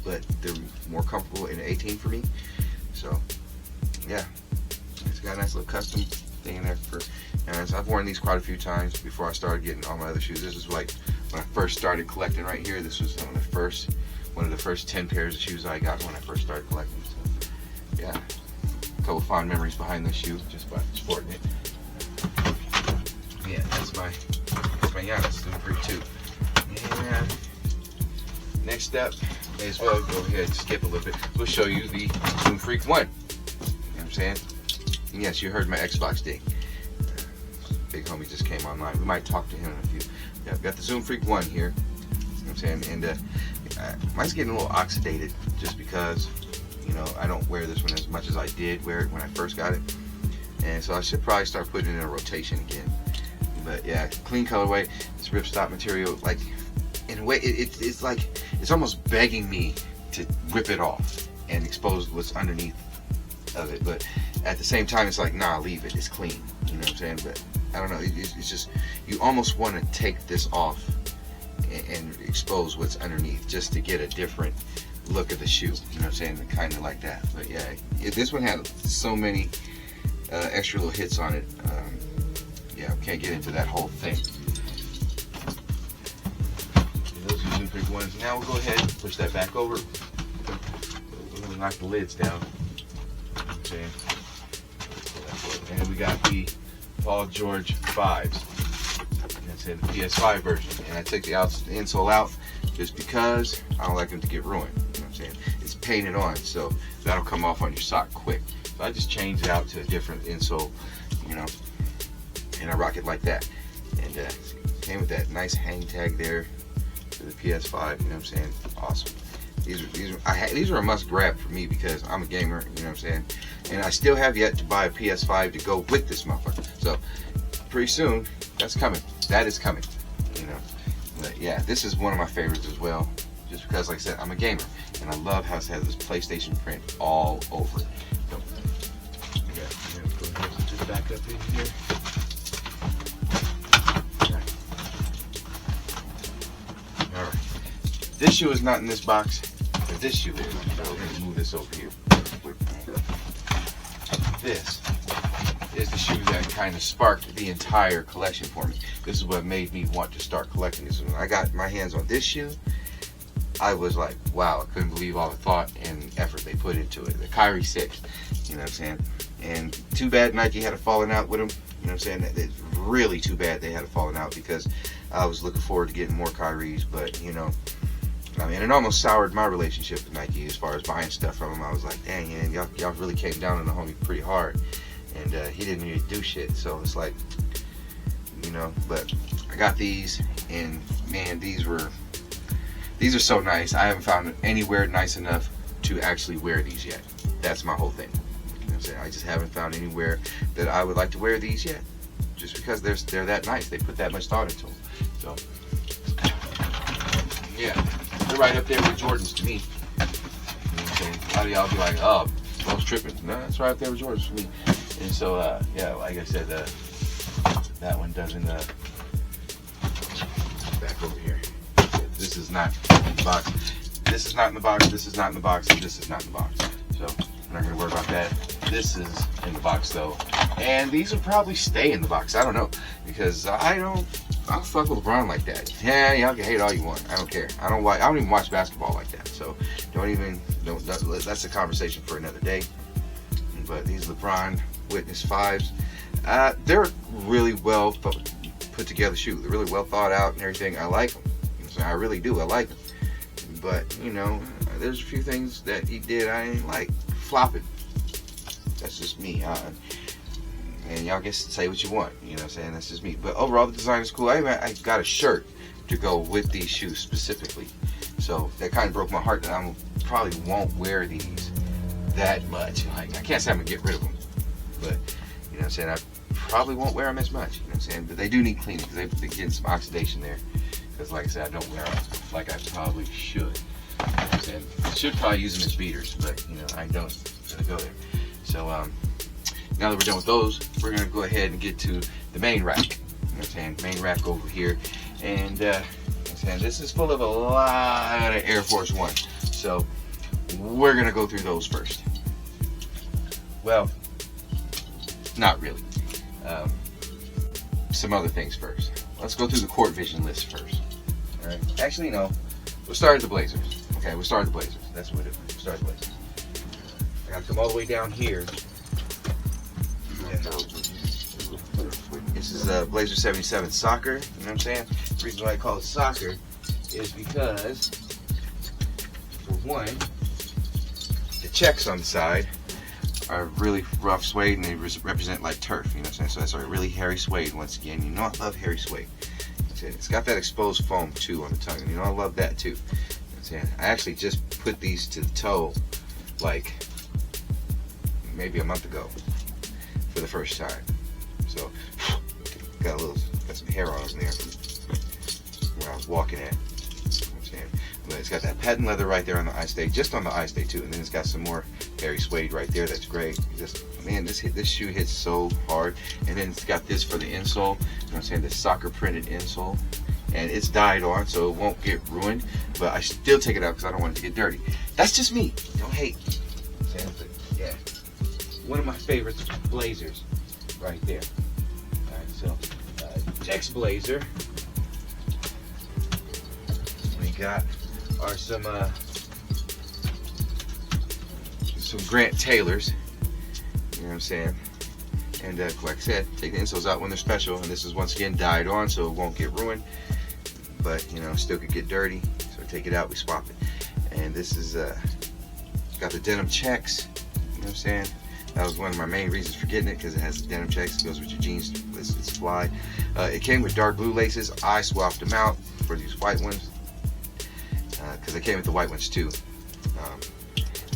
Speaker 2: but they're more comfortable in 18 for me. So, yeah, it's got a nice little custom thing in there for Giannis. I've worn these quite a few times before I started getting all my other shoes. This is like when I first started collecting right here. This was one of the first 10 pairs of shoes I got when I first started collecting. So, yeah, a couple fond memories behind this shoe just by sporting it. Yeah, that's my Giannis Zoom Freak 2. And next up, may as well go ahead and skip a little bit. We'll show you the Zoom Freak 1. You know what I'm saying? And yes, you heard my Xbox ding. Big homie just came online. We might talk to him in a few. Yeah, I've got the Zoom Freak 1 here. You know what I'm saying? And mine's getting a little oxidated just because, you know, I don't wear this one as much as I did wear it when I first got it. And so I should probably start putting it in a rotation again. But yeah, clean colorway. It's ripstop material. Like, in a way, it's like, it's almost begging me to rip it off and expose what's underneath of it. But at the same time, it's like, nah, leave it. It's clean. You know what I'm saying? But I don't know. It's just, you almost want to take this off and expose what's underneath just to get a different look of the shoe. You know what I'm saying? Kind of like that. But yeah, this one had so many extra little hits on it. Yeah, we can't get into that whole thing. Those are Zoom Freak 1s. Now we'll go ahead and push that back over. We'll knock the lids down. Okay. And we got the Paul George 5s. That's in the PS5 version. And I took the insole out just because I don't like them to get ruined. You know what I'm saying? It's painted on, so that'll come off on your sock quick. So I just changed it out to a different insole, you know, and I rock it like that. And came with that nice hang tag there for the PS5. You know what I'm saying? Awesome. These are a must grab for me because I'm a gamer. You know what I'm saying? And I still have yet to buy a PS5 to go with this motherfucker. So pretty soon, that's coming. That is coming. You know. But yeah, this is one of my favorites as well. Just because, like I said, I'm a gamer and I love how it has this PlayStation print all over it. So, yeah, I'm gonna go ahead and just back up in here. Alright. This shoe is not in this box, but this shoe is. So we're going to move this over here. This is the shoe that kind of sparked the entire collection for me. This is what made me want to start collecting this. When I got my hands on this shoe, I was like, wow, I couldn't believe all the thought and effort they put into it. The Kyrie 6, you know what I'm saying? And too bad Nike had a falling out with them. You know what I'm saying? It's really too bad they had a falling out because I was looking forward to getting more Kyries, but you know, I mean, it almost soured my relationship with Nike as far as buying stuff from him. I was like, dang, man, y'all really came down on the homie pretty hard, and he didn't really do shit. So it's like, you know, but I got these, and man, these are so nice. I haven't found anywhere nice enough to actually wear these yet. That's my whole thing. You know what I'm saying? I just haven't found anywhere that I would like to wear these yet, just because they're that nice. They put that much thought into them. So yeah, they're right up there with Jordans to me. You know what I'm saying? A lot of y'all be like, oh, Bo's tripping. No, it's right up there with Jordans for me. And so yeah, like I said, that one doesn't back over here. This is not in the box. This is not in the box. This is not in the box. And this is not in the box. So I'm not gonna worry about that. This is in the box though, and these will probably stay in the box. I don't know, because I don't fuck with LeBron like that. Yeah, y'all can hate all you want. I don't care. I don't even watch basketball like that. So that's a conversation for another day. But these LeBron Witness 5s, they're really well put together shoes. They're really well thought out and everything. I like them. I really do. I like them. But you know, there's a few things that he did I ain't like. Flopping. That's just me. And y'all can say what you want. You know what I'm saying? That's just me. But overall, the design is cool. I got a shirt to go with these shoes specifically. So that kind of broke my heart that I probably won't wear these that much. Like, I can't say I'm going to get rid of them. But, you know what I'm saying? I probably won't wear them as much. You know what I'm saying? But they do need cleaning because they've been getting some oxidation there. Because, like I said, I don't wear them like I probably should. You know what I'm saying? I should probably use them as beaters, but, you know, I don't. I'm going to go there. So, now that we're done with those, we're going to go ahead and get to the main rack. You know what I'm saying? Main rack over here. And, this is full of a lot of Air Force One. So, we're going to go through those first. Well, not really. Some other things first. Let's go through the Court Vision list first. Alright? Actually, no. We'll start at the Blazers. Okay, we'll start at the Blazers. That's what it is. We'll start at the Blazers. I gotta come all the way down here. This is Blazer 77 soccer. You know what I'm saying? The reason why I call it soccer is because, for one, the checks on the side are really rough suede and they represent like turf. You know what I'm saying? So that's a really hairy suede. Once again, you know I love hairy suede. It's got that exposed foam too on the tongue. And you know I love that too. You know what I'm saying? I actually just put these to the toe like maybe a month ago for the first time. So got some hair on there where I was walking at. You know what I'm saying? But it's got that patent leather right there on the eye stay, just on the eye stay too, and then it's got some more hairy suede right there. That's great. Just man, this shoe hits so hard. And then it's got this for the insole. You know what I'm saying? The soccer printed insole, and it's dyed on, so it won't get ruined. But I still take it out because I don't want it to get dirty. That's just me. Don't hate. You know what I'm saying? But, yeah, one of my favorites, Blazers, right there. All right, so next Blazer we got are some Grant Taylors. You know what I'm saying? And like I said, take the insoles out when they're special. And this is once again dyed on, so it won't get ruined. But you know, still could get dirty. So take it out, we swap it. And this is got the denim checks. You know what I'm saying? That was one of my main reasons for getting it, because it has the denim checks. It goes with your jeans. It's fly. It came with dark blue laces. I swapped them out for these white ones because they came with the white ones too.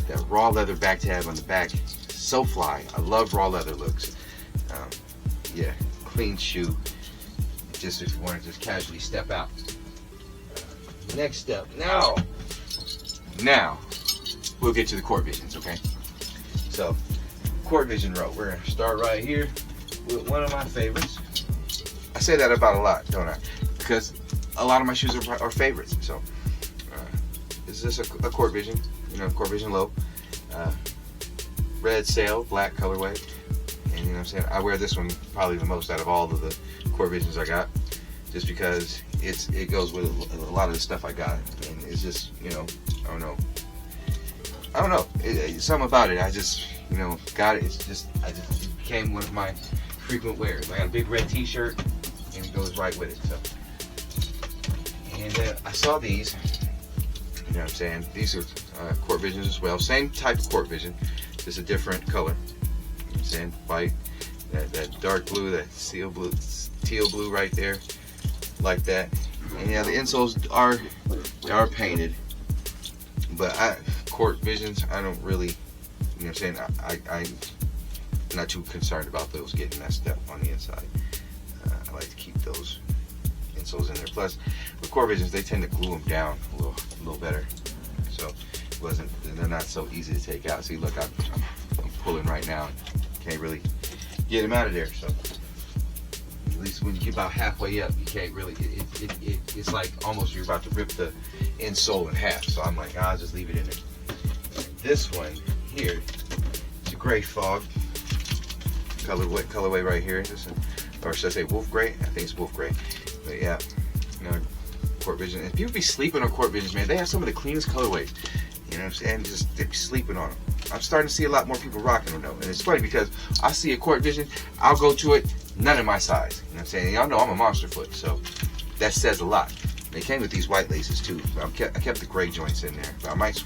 Speaker 2: That raw leather back tab on the back, so fly. I love raw leather looks. Yeah, clean shoe. Just if you want to just casually step out. Next up, now we'll get to the Court Visions, okay? So, Court Vision row. We're gonna start right here with one of my favorites. I say that about a lot, don't I? Because a lot of my shoes are favorites. So, this is a Court Vision, you know, Court Vision low, red sail, black colorway, and you know what I'm saying. I wear this one probably the most out of all of the Court Visions I got, just because it goes with a lot of the stuff I got, and it's just, you know, I don't know. Something about it. I just, you know, got it. It became one of my frequent wears. I got a big red T-shirt, and it goes right with it. So, and I saw these You know what I'm saying? These are Court Visions as well. Same type of Court Vision, just a different color. You know what I'm saying? White, that dark blue, that teal blue right there, like that. And yeah, the insoles are painted, but Court Visions, I don't really, you know what I'm saying? I'm not too concerned about those getting messed up on the inside. I like to keep those insoles in there. Plus, with Court Visions, they tend to glue them down a little better, so they're not so easy to take out. See, look, I'm pulling right now. Can't really get them out of there. So at least when you get about halfway up, you can't really. It's like almost you're about to rip the insole in half. So I'm like, I'll just leave it in there. This one here, it's a gray fog colorway right here. Or should I say wolf gray? I think it's wolf gray. But yeah, you know, Court Vision. And people be sleeping on Court Visions, man. They have some of the cleanest colorways. You know what I'm saying? Just they be sleeping on them. I'm starting to see a lot more people rocking them though. And it's funny because I see a Court Vision, I'll go to it, none of my size. You know what I'm saying? Y'all know I'm a monster foot, so that says a lot. They came with these white laces too. I kept the gray joints in there. But I might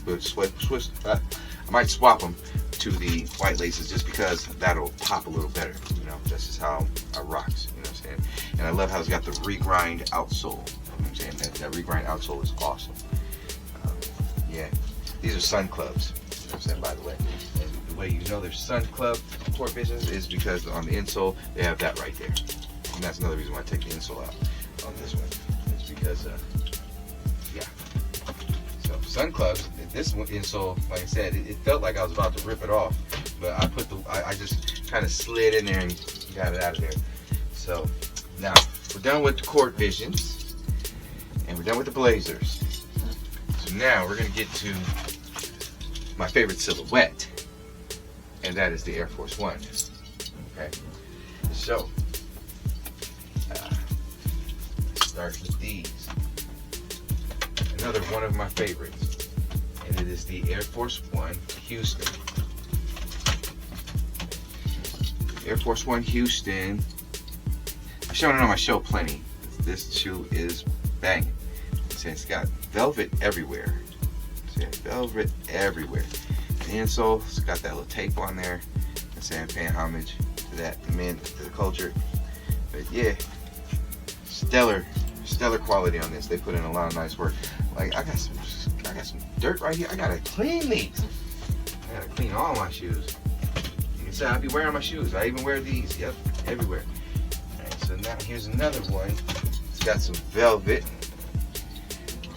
Speaker 2: swap them to the white laces just because that'll pop a little better. You know, that's just how I rocks. You know what I'm saying? And I love how it's got the regrind outsole. You know what I'm saying? That regrind outsole is awesome. Yeah, these are Sun Clubs. You know what I'm saying? By the way, and the way you know they're Sun Club Court Visions is because on the insole they have that right there, and that's another reason why I take the insole out on this one. It's because yeah. So Sun Clubs, this one insole, like I said, it felt like I was about to rip it off, but I just kind of slid in there and got it out of there. So now we're done with the Court Visions, and we're done with the Blazers. So now we're gonna get to my favorite silhouette, and that is the Air Force One. Okay, so start with these. Another one of my favorites, and it is the Air Force One Houston. Air Force One Houston. I've shown it on my show plenty. This shoe is banging. It's got velvet everywhere. Velvet everywhere. The insole's got that little tape on there. I'm saying, paying homage to that, to the culture. But yeah, stellar quality on this. They put in a lot of nice work. Like I got some dirt right here. I gotta clean these. I gotta clean all my shoes. You can see I be wearing my shoes. I even wear these. Yep, everywhere. Alright, so now here's another one. It's got some velvet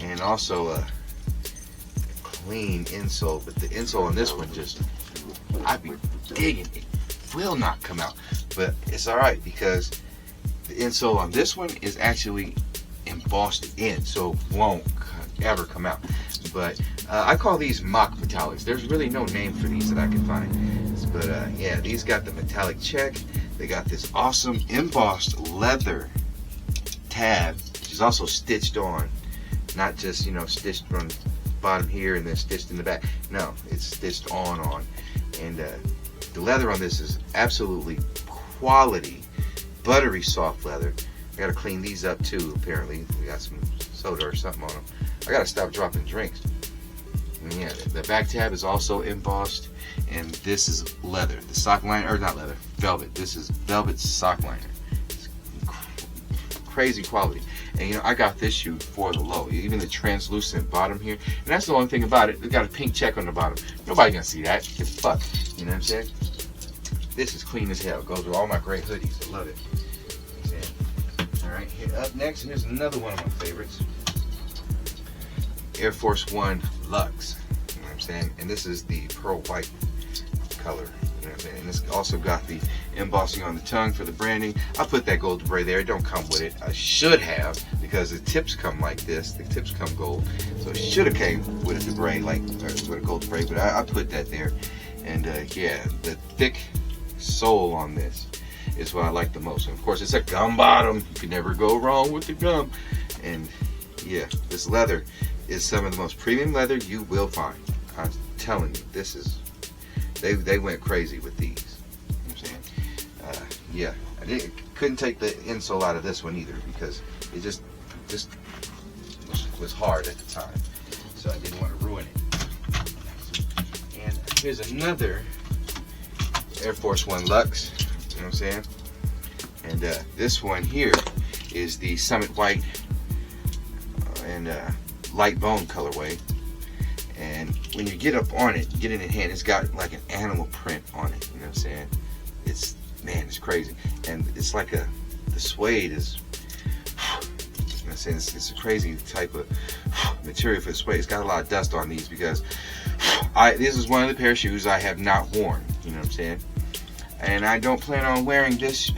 Speaker 2: and also a clean insole. But the insole on this one just, I be digging. It will not come out, but it's all right because the insole on this one is actually embossed in, so it won't ever come out. But I call these mock metallics. There's really no name for these that I can find. But yeah, these got the metallic check. They got this awesome embossed leather tab, which is also stitched on. Not just, you know, stitched from the bottom here and then stitched in the back. No, it's stitched on. And the leather on this is absolutely quality, buttery soft leather. I gotta clean these up too, apparently. We got some soda or something on them. I gotta stop dropping drinks. And yeah, the back tab is also embossed, and this is leather. The sock liner, or not leather, velvet. This is velvet sock liner. It's crazy quality. And you know, I got this shoe for the low. Even the translucent bottom here. And that's the only thing about it. It got a pink check on the bottom. Nobody gonna see that. Get the fuck. You know what I'm saying? This is clean as hell. Goes with all my gray hoodies. I love it. Alright, here up next, here's another one of my favorites. Air Force One Luxe. You know what I'm saying? And this is the pearl white color. You know what I'm saying? And it's also got the embossing on the tongue for the branding. I put that gold debray there. It don't come with it. I should have, because the tips come like this. The tips come gold. So it should have came with a debray, like with a gold debray, but I put that there. And yeah, the thick sole on this is what I like the most. And of course, it's a gum bottom. You can never go wrong with the gum. And yeah, this leather is some of the most premium leather you will find. I'm telling you, this is, they went crazy with these. You know what I'm saying? Yeah, I couldn't take the insole out of this one either because it just was hard at the time. so I didn't want to ruin it. And here's another Air Force One Lux, you know what I'm saying? And this one here is the Summit White and light bone colorway. And when you get up on it, get it in hand, it's got like an animal print on it, you know what I'm saying? It's, man, it's crazy. And it's like the suede is, I'm saying, it's a crazy type of material for the suede. It's got a lot of dust on these because this is one of the pair of shoes I have not worn, you know what I'm saying? And I don't plan on wearing this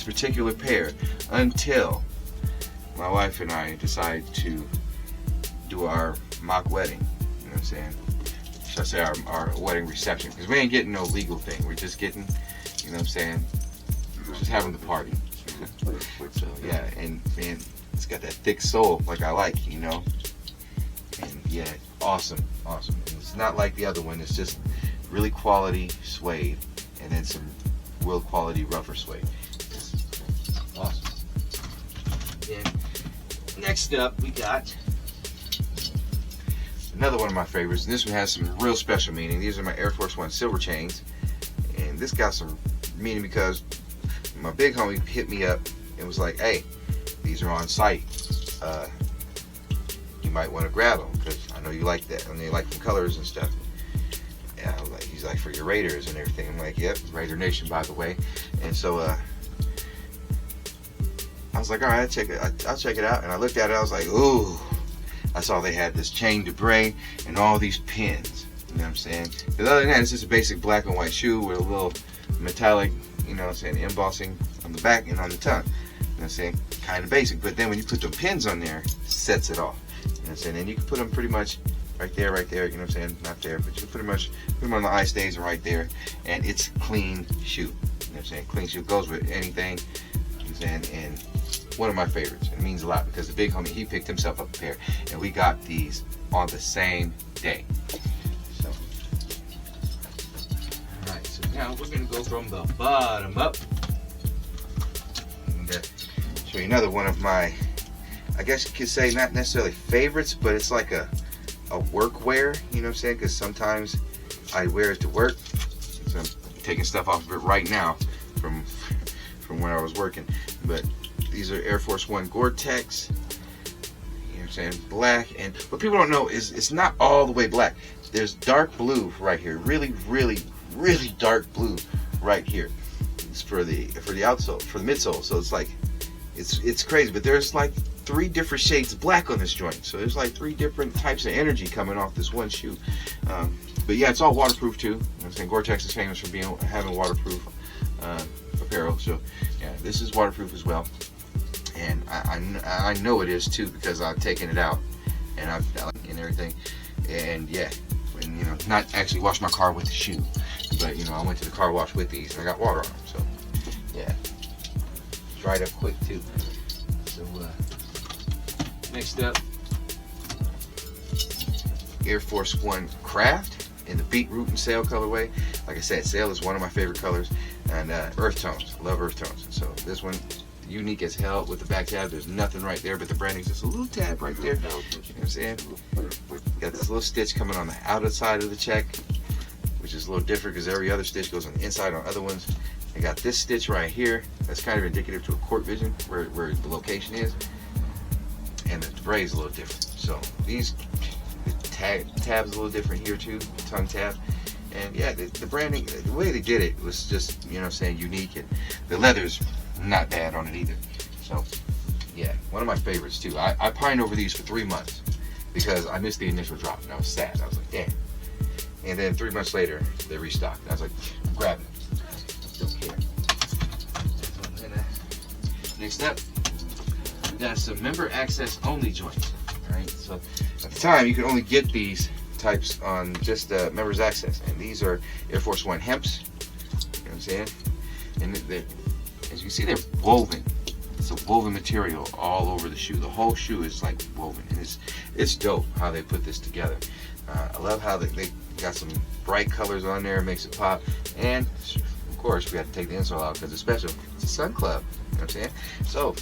Speaker 2: particular pair, until my wife and I decide to do our mock wedding, you know what I'm saying? Should I say our wedding reception? Because we ain't getting no legal thing. We're just getting, you know what I'm saying? We're just having the party. So yeah, and man, it's got that thick sole like I like, you know? And yeah, awesome. And it's not like the other one, it's just really quality suede and then some real quality rougher suede. It's awesome. And next up we got another one of my favorites, and this one has some real special meaning. These are my Air Force One silver chains, and this got some meaning because my big homie hit me up and was like, hey, these are on site, you might want to grab them because I know you like that, and they like the colors and stuff. Yeah, I was like, he's like, for your Raiders and everything. I'm like, yep, Raider Nation, by the way. And so I was like, all right, I'll check it out. And I looked at it, I was like, ooh. I saw they had this chain de bray and all these pins, you know what I'm saying? Because other than that, it's just a basic black and white shoe with a little metallic, you know what I'm saying, embossing on the back and on the tongue. You know what I'm saying? Kind of basic. But then when you put the pins on there, it sets it off. You know what I'm saying? And you can put them pretty much right there, you know what I'm saying? Not there, but you can pretty much put them on the eye stays right there. And it's clean shoe. You know what I'm saying? Clean shoe goes with anything. You know what I'm saying? And one of my favorites. It means a lot because the big homie, he picked himself up a pair, and we got these on the same day. So, all right. So now we're gonna go from the bottom up. And show you another one of my, I guess you could say not necessarily favorites, but it's like a work wear. You know what I'm saying? Because sometimes I wear it to work. So I'm taking stuff off of it right now from where I was working, but. These are Air Force One Gore-Tex, you know what I'm saying, black. And what people don't know is it's not all the way black. There's dark blue right here, really dark blue right here. It's for the outsole, for the midsole. So it's like, it's crazy. But there's like 3 different shades of black on this joint. So there's like 3 different types of energy coming off this one shoe. But yeah, it's all waterproof too. You know what I'm saying? Gore-Tex is famous for having waterproof apparel. So yeah, this is waterproof as well. And I know it is too because I've taken it out and and everything. And yeah, and you know, not actually washed my car with the shoe, but you know, I went to the car wash with these and I got water on them. So yeah, dried up quick too. So next up, Air Force One Craft in the Beetroot and Sail colorway. Like I said, Sail is one of my favorite colors, and earth tones. Love earth tones. So this one. Unique as hell with the back tab. There's nothing right there, but the branding's just a little tab right there. You know what I'm saying? Got this little stitch coming on the outer side of the check, which is a little different because every other stitch goes on the inside on other ones. I got this stitch right here. That's kind of indicative to a court vision where the location is. And the bray is a little different. So these, the tab's a little different here too, the tongue tab. And yeah, the branding, the way they did it was just, you know what I'm saying, unique. And the leather's not bad on it either. So yeah, one of my favorites too. I pined over these for 3 months because I missed the initial drop and I was sad. I was like, damn. And then 3 months later, they restocked. And I was like, I'm grabbing it. Don't care. Next up, we got some member access only joints. Alright, so at the time you could only get these types on just members access. And these are Air Force One Hemps. You know what I'm saying? And as you see, they're woven. It's a woven material all over the shoe. The whole shoe is like woven, and it's dope how they put this together. I love how they got some bright colors on there, makes it pop. And of course, we have to take the insole out because it's special. It's a Sun Club. You know what I'm saying? So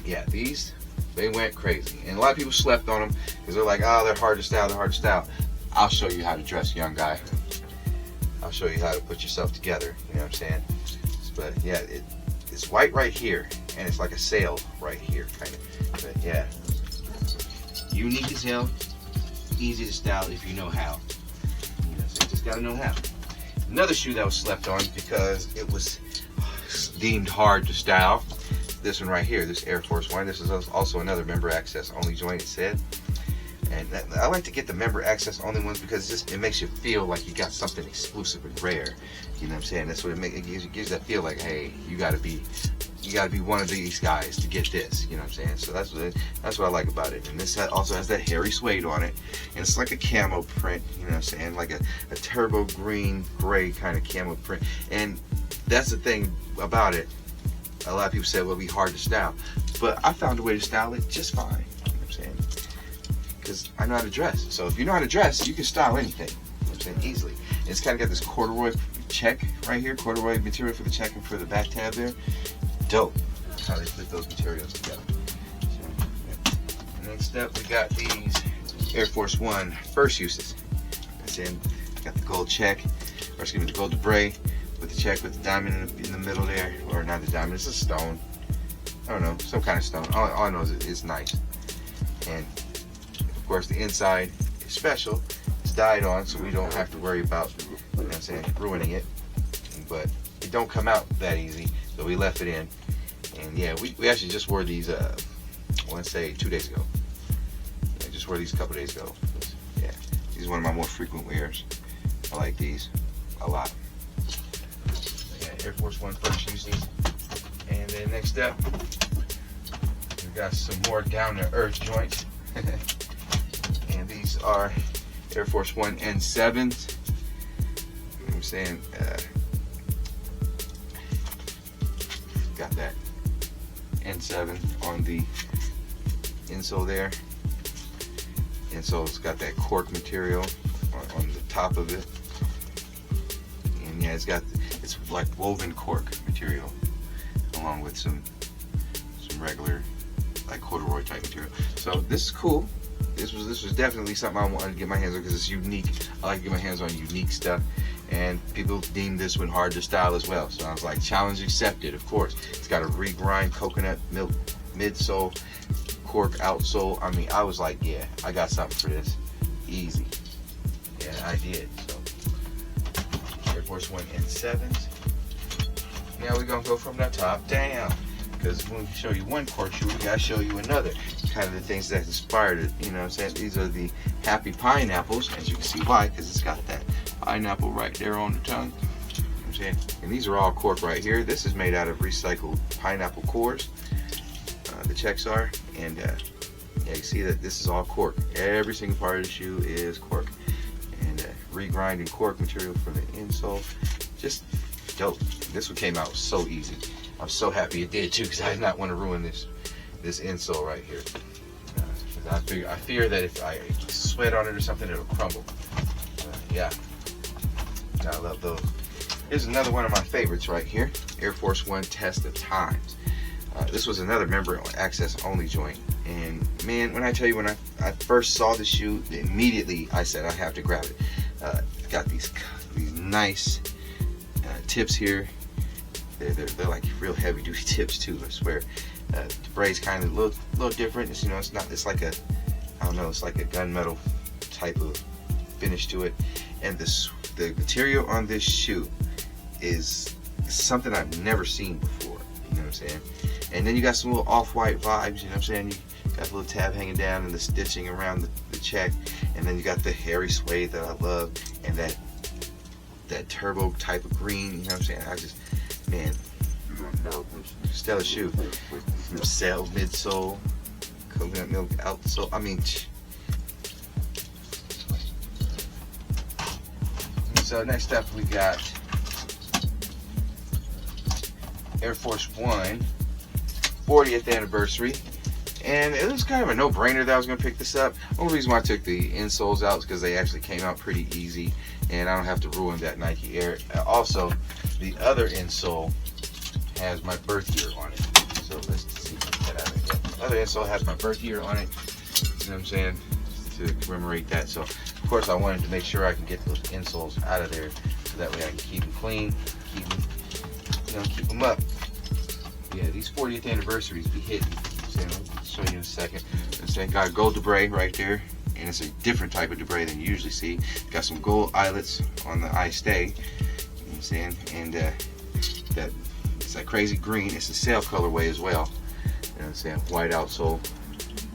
Speaker 2: yeah, these They went crazy. And a lot of people slept on them because they're like, oh, they're hard to style, they're hard to style. I'll show you how to dress, young guy. I'll show you how to put yourself together, you know what I'm saying? But yeah, it's white right here, and it's like a sail right here, kind of. But yeah, unique as hell, easy to style if you know how. You know, so you just gotta know how. Another shoe that was slept on because it was deemed hard to style. This one right here, this Air Force One. This is also another member access only joint, it said. And I like to get the member access only ones because it makes you feel like you got something exclusive and rare. You know what I'm saying? That's what it gives that feel like, hey, you gotta be one of these guys to get this. You know what I'm saying? So that's what I like about it. And this also has that hairy suede on it, and it's like a camo print. You know what I'm saying? Like a turbo green, gray kind of camo print. And that's the thing about it. A lot of people said, well, it'll be hard to style, but I found a way to style it just fine. You know what I'm saying? Because I know how to dress. So if you know how to dress, you can style anything. You know what I'm saying? Easily. And it's kind of got this corduroy check right here, corduroy material for the check and for the back tab there. Dope. That's how they put those materials together. So, yeah. Next up, we got these Air Force One first uses. That's in. Got the gold check, or excuse me, the gold debray with the check with the diamond in the middle there, or not the diamond, it's a stone. I don't know, some kind of stone. All I know is it's nice. And of course, the inside is special. It's dyed on, so we don't have to worry about, you know what I'm saying, ruining it. But it don't come out that easy, so we left it in. And yeah, we actually just wore these, I want to say 2 days ago. I just wore these a couple days ago. Yeah, these are one of my more frequent wears. I like these a lot. Yeah, Air Force One first uses. And then next up, we got some more down to earth joints. And these are Air Force One N7s. You know what I'm saying? Got that N7 on the insole there. Insole's got that cork material on the top of it. And yeah, it's like woven cork material along with some regular like corduroy type material. So this is cool. This was definitely something I wanted to get my hands on because it's unique. I like to get my hands on unique stuff, and people deem this one hard to style as well. So I was like, challenge accepted, of course. It's got a regrind coconut milk midsole, cork outsole. I mean, I was like, yeah, I got something for this. Easy. Yeah, I did. So Air Force One N7s. Now we're gonna go from the top down, because when we show you one cork shoe, we gotta show you another. Kind of the things that inspired it, you know what I'm saying? These are the Happy Pineapples, as you can see why, because it's got that pineapple right there on the tongue. You know what I'm saying? And these are all cork right here. This is made out of recycled pineapple cores. The checks are, and yeah, you see that this is all cork. Every single part of the shoe is cork. And regrinding cork material for the insole. Just dope. This one came out so easy. I'm so happy it did too, because I did not want to ruin this insole right here. I fear that if I sweat on it or something, it'll crumble. Yeah, I love those. Here's another one of my favorites right here, Air Force One Test of Times. This was another member access only joint, and man, when I tell you, when I first saw the shoe, immediately I said I have to grab it. It's got these nice tips here. They're like real heavy duty tips too, I swear. The braid's kind of a little different. It's, you know, it's like a, I don't know, it's like a gunmetal type of finish to it. And the material on this shoe is something I've never seen before. You know what I'm saying? And then you got some little off-white vibes. You know what I'm saying? You got the little tab hanging down and the stitching around the check. And then you got the hairy suede that I love, and that turbo type of green. You know what I'm saying? I just, man, stellar shoe. Sail midsole, coconut milk outsole. I mean, so next up we got Air Force One 40th anniversary, and it was kind of a no-brainer that I was going to pick this up. The only reason why I took the insoles out is because they actually came out pretty easy, and I don't have to ruin that Nike Air. Also, the other insole has my birth year on it. So let's see if we get out of it. other insole has my birth year on it. You know what I'm saying? To commemorate that. So of course I wanted to make sure I can get those insoles out of there, so that way I can keep them clean, keep them up. Yeah, these 40th anniversaries be hitting. I'll show you in a second. It's got gold debris right there, and it's a different type of debris than you usually see. Got some gold eyelets on the eye stay. You know what I'm saying? And that it's that crazy green. It's a sail colorway as well. You know what I'm saying? White outsole.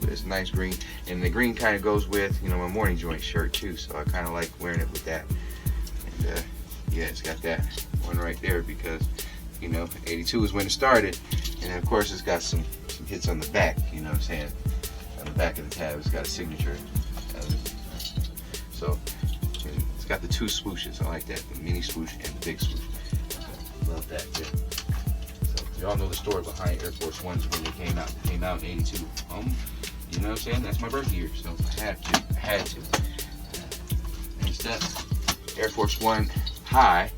Speaker 2: It's nice green, and the green kind of goes with, you know, my morning joint shirt too. So I kind of like wearing it with that. And yeah, it's got that one right there because, you know, 82 is when it started, and then of course it's got some hits on the back. You know what I'm saying? On the back of the tab, it's got a signature. So it's got the two swooshes. I like that, the mini swoosh and the big swoosh. Love that too. So y'all know the story behind Air Force Ones when they came out. They came out in '82. You know what I'm saying? That's my birth year, so I had to. And stuff. Air Force One High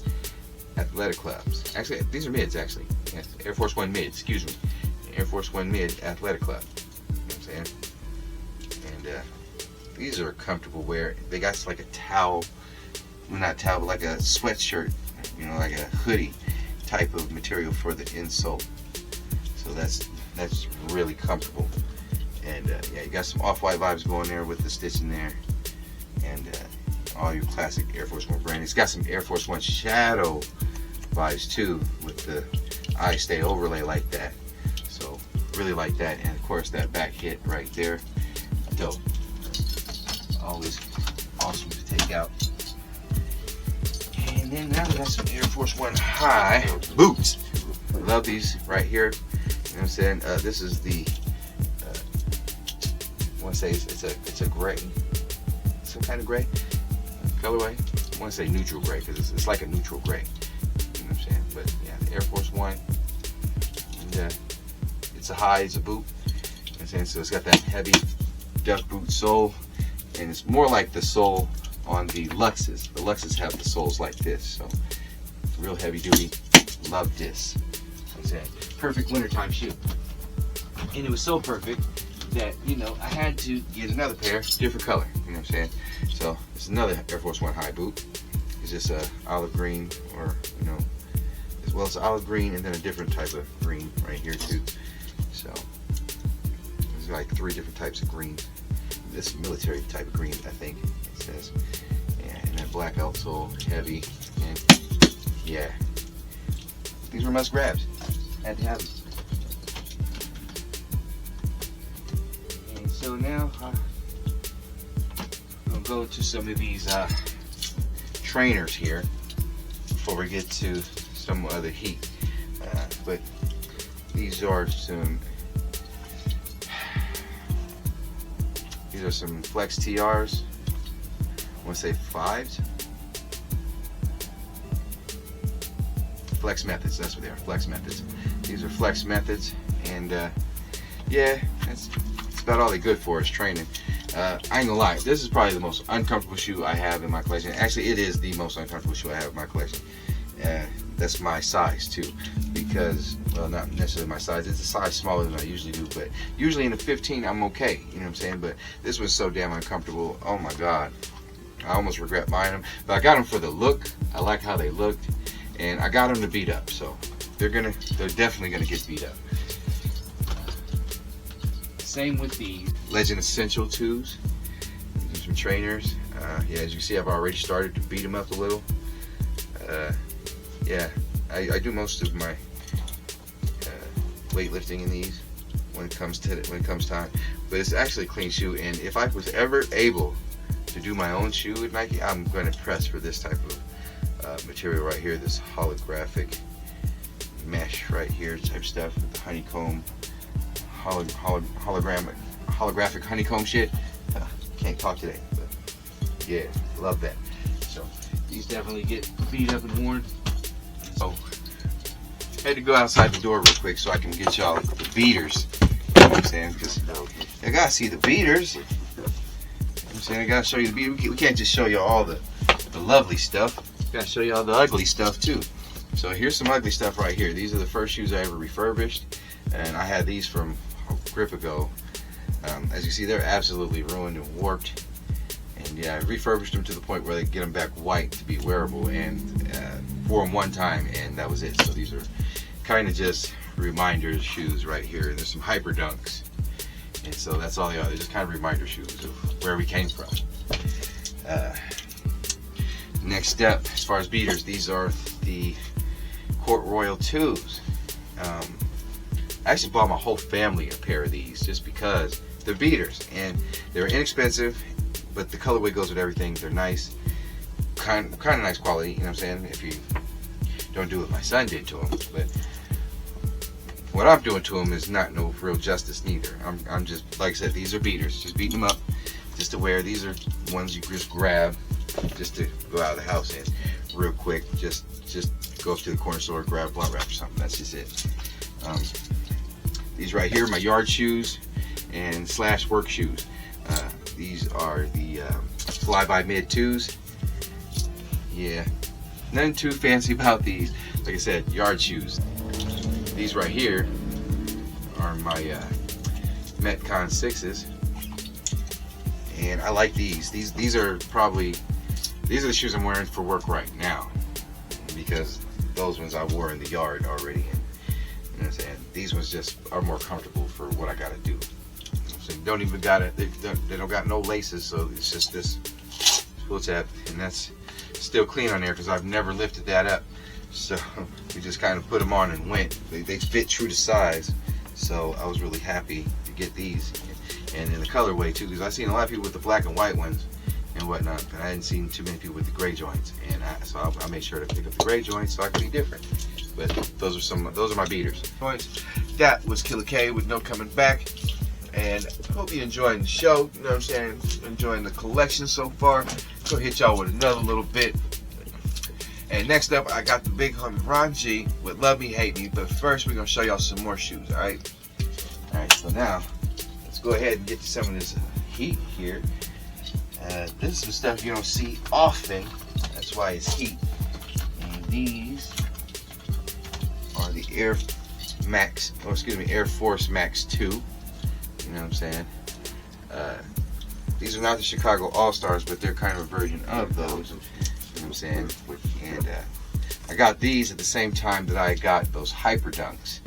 Speaker 2: Athletic Clubs. Actually, these are mids. Actually, yes. Air Force One mid. Excuse me. Air Force One mid Athletic Club. You know what I'm saying? And these are comfortable wear. They got like a towel, well, not towel, but like a sweatshirt. You know, like a hoodie type of material for the insole. So that's really comfortable. And yeah, you got some off-white vibes going there with the stitching there, and all your classic Air Force One brand. It's got some Air Force One shadow vibes too, with the eye stay overlay like that. So really like that, and of course that back hit right there, dope. Always awesome to take out. And then now we got some Air Force One High boots. Love these right here. You know what I'm saying? This is the I want to say it's a gray, some kind of gray colorway. I want to say neutral gray because it's like a neutral gray. You know what I'm saying? But yeah, the Air Force One, and it's a high, it's a boot. You know what I'm saying? So it's got that heavy duck boot sole, and it's more like the sole on the Luxes. The Luxes have the soles like this, so it's real heavy duty. Love this. You know what I'm saying? Perfect wintertime shoe, and it was so perfect that, you know, I had to get another pair, different color. You know what I'm saying? So it's another Air Force One high boot. It's just a olive green, or, you know, as well as olive green, and then a different type of green right here too. So there's like 3 different types of green. This military type of green, I think it says. Yeah, and that black outsole, heavy, and yeah, these were must grabs. Had to have them. So now we'll go to some of these trainers here before we get to some other heat. But these are some Flex TRs. I want to say 5s. Flex Methods, that's what they are, Flex Methods. These are Flex Methods, and yeah, that's about all they're good for is training. I ain't gonna lie, this is probably the most uncomfortable shoe I have in my collection. Actually, it is the most uncomfortable shoe I have in my collection. That's my size too, because, well, not necessarily my size, it's a size smaller than I usually do, but usually in the 15 I'm okay, you know what I'm saying? But this was so damn uncomfortable. Oh my god, I almost regret buying them, but I got them for the look. I like how they looked, and I got them to beat up, so they're definitely gonna get beat up. Same with the Legend Essential 2s. These are some trainers. Yeah, as you see, I've already started to beat them up a little. Yeah, I do most of my weightlifting in these when it comes time. But it's actually a clean shoe, and if I was ever able to do my own shoe with Nike, I'm going to press for this type of material right here, this holographic mesh right here type stuff with the honeycomb, holographic honeycomb shit. Can't talk today, but yeah, love that. So these definitely get beat up and worn. So I had to go outside the door real quick so I can get y'all the beaters. You know what I'm saying? Because I gotta see the beaters. You know what I'm saying? I gotta show you the beaters. We can't just show you all the lovely stuff. Gotta show you all the ugly stuff too. So here's some ugly stuff right here. These are the first shoes I ever refurbished, and I had these from grip ago. As you see, they're absolutely ruined and warped. And yeah, I refurbished them to the point where they get them back white to be wearable, and wore them one time and that was it. So these are kind of just reminder shoes right here. And there's some Hyper Dunks, and so that's all they are. They're just kind of reminder shoes of where we came from. Next step, as far as beaters, these are the Court Royal 2s. I actually bought my whole family a pair of these just because they're beaters, and they're inexpensive, but the colorway goes with everything. They're nice, kind of nice quality, you know what I'm saying, if you don't do what my son did to them. But what I'm doing to them is not no real justice neither. I'm just, like I said, these are beaters, just beating them up just to wear. These are ones you just grab just to go out of the house in real quick. Just go up to the corner store, grab a blunt wrap or something. That's just it. These right here, my yard shoes and / work shoes. These are the Flyby Mid 2s. Yeah, nothing too fancy about these. Like I said, yard shoes. These right here are my Metcon 6s, and I like these. These are the shoes I'm wearing for work right now, because those ones I wore in the yard already. You know what I'm saying? These ones just are more comfortable for what I gotta do. So you don't even got it. They don't got no laces, so it's just this pull tab, and that's still clean on there because I've never lifted that up. So we just kind of put them on and went. They fit true to size, so I was really happy to get these, and in the colorway too, because I've seen a lot of people with the black and white ones and whatnot, but I hadn't seen too many people with the gray joints, and so I made sure to pick up the gray joints so I could be different. But those are my beaters. That was Killer K with No Coming Back, and I hope you're enjoying the show. You know what I'm saying? Enjoying the collection so far. Go hit y'all with another little bit. And next up, I got the big homie Ron G with Love Me, Hate Me. But first, we're gonna show y'all some more shoes. All right. So now, let's go ahead and get to some of this heat here. This is some stuff you don't see often. That's why it's heat. And these are the Air Force Max 2. You know what I'm saying? These are not the Chicago All-Stars, but they're kind of a version of those. You know what I'm saying? And I got these at the same time that I got those Hyper Dunks,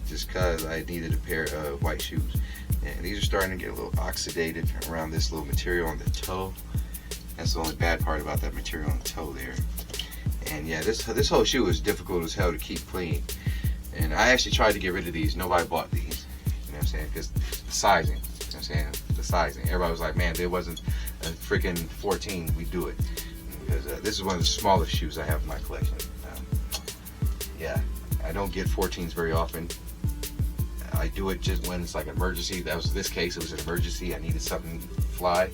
Speaker 2: just because I needed a pair of white shoes. And these are starting to get a little oxidated around this little material on the toe. That's the only bad part about that material on the toe there. And yeah, this whole shoe is difficult as hell to keep clean. And I actually tried to get rid of these. Nobody bought these. You know what I'm saying? Because the sizing. You know what I'm saying? The sizing. Everybody was like, man, there wasn't a freaking 14. We do it. Because this is one of the smallest shoes I have in my collection. Yeah, I don't get 14s very often. I do it just when it's like an emergency. That was this case. It was an emergency. I needed something to fly,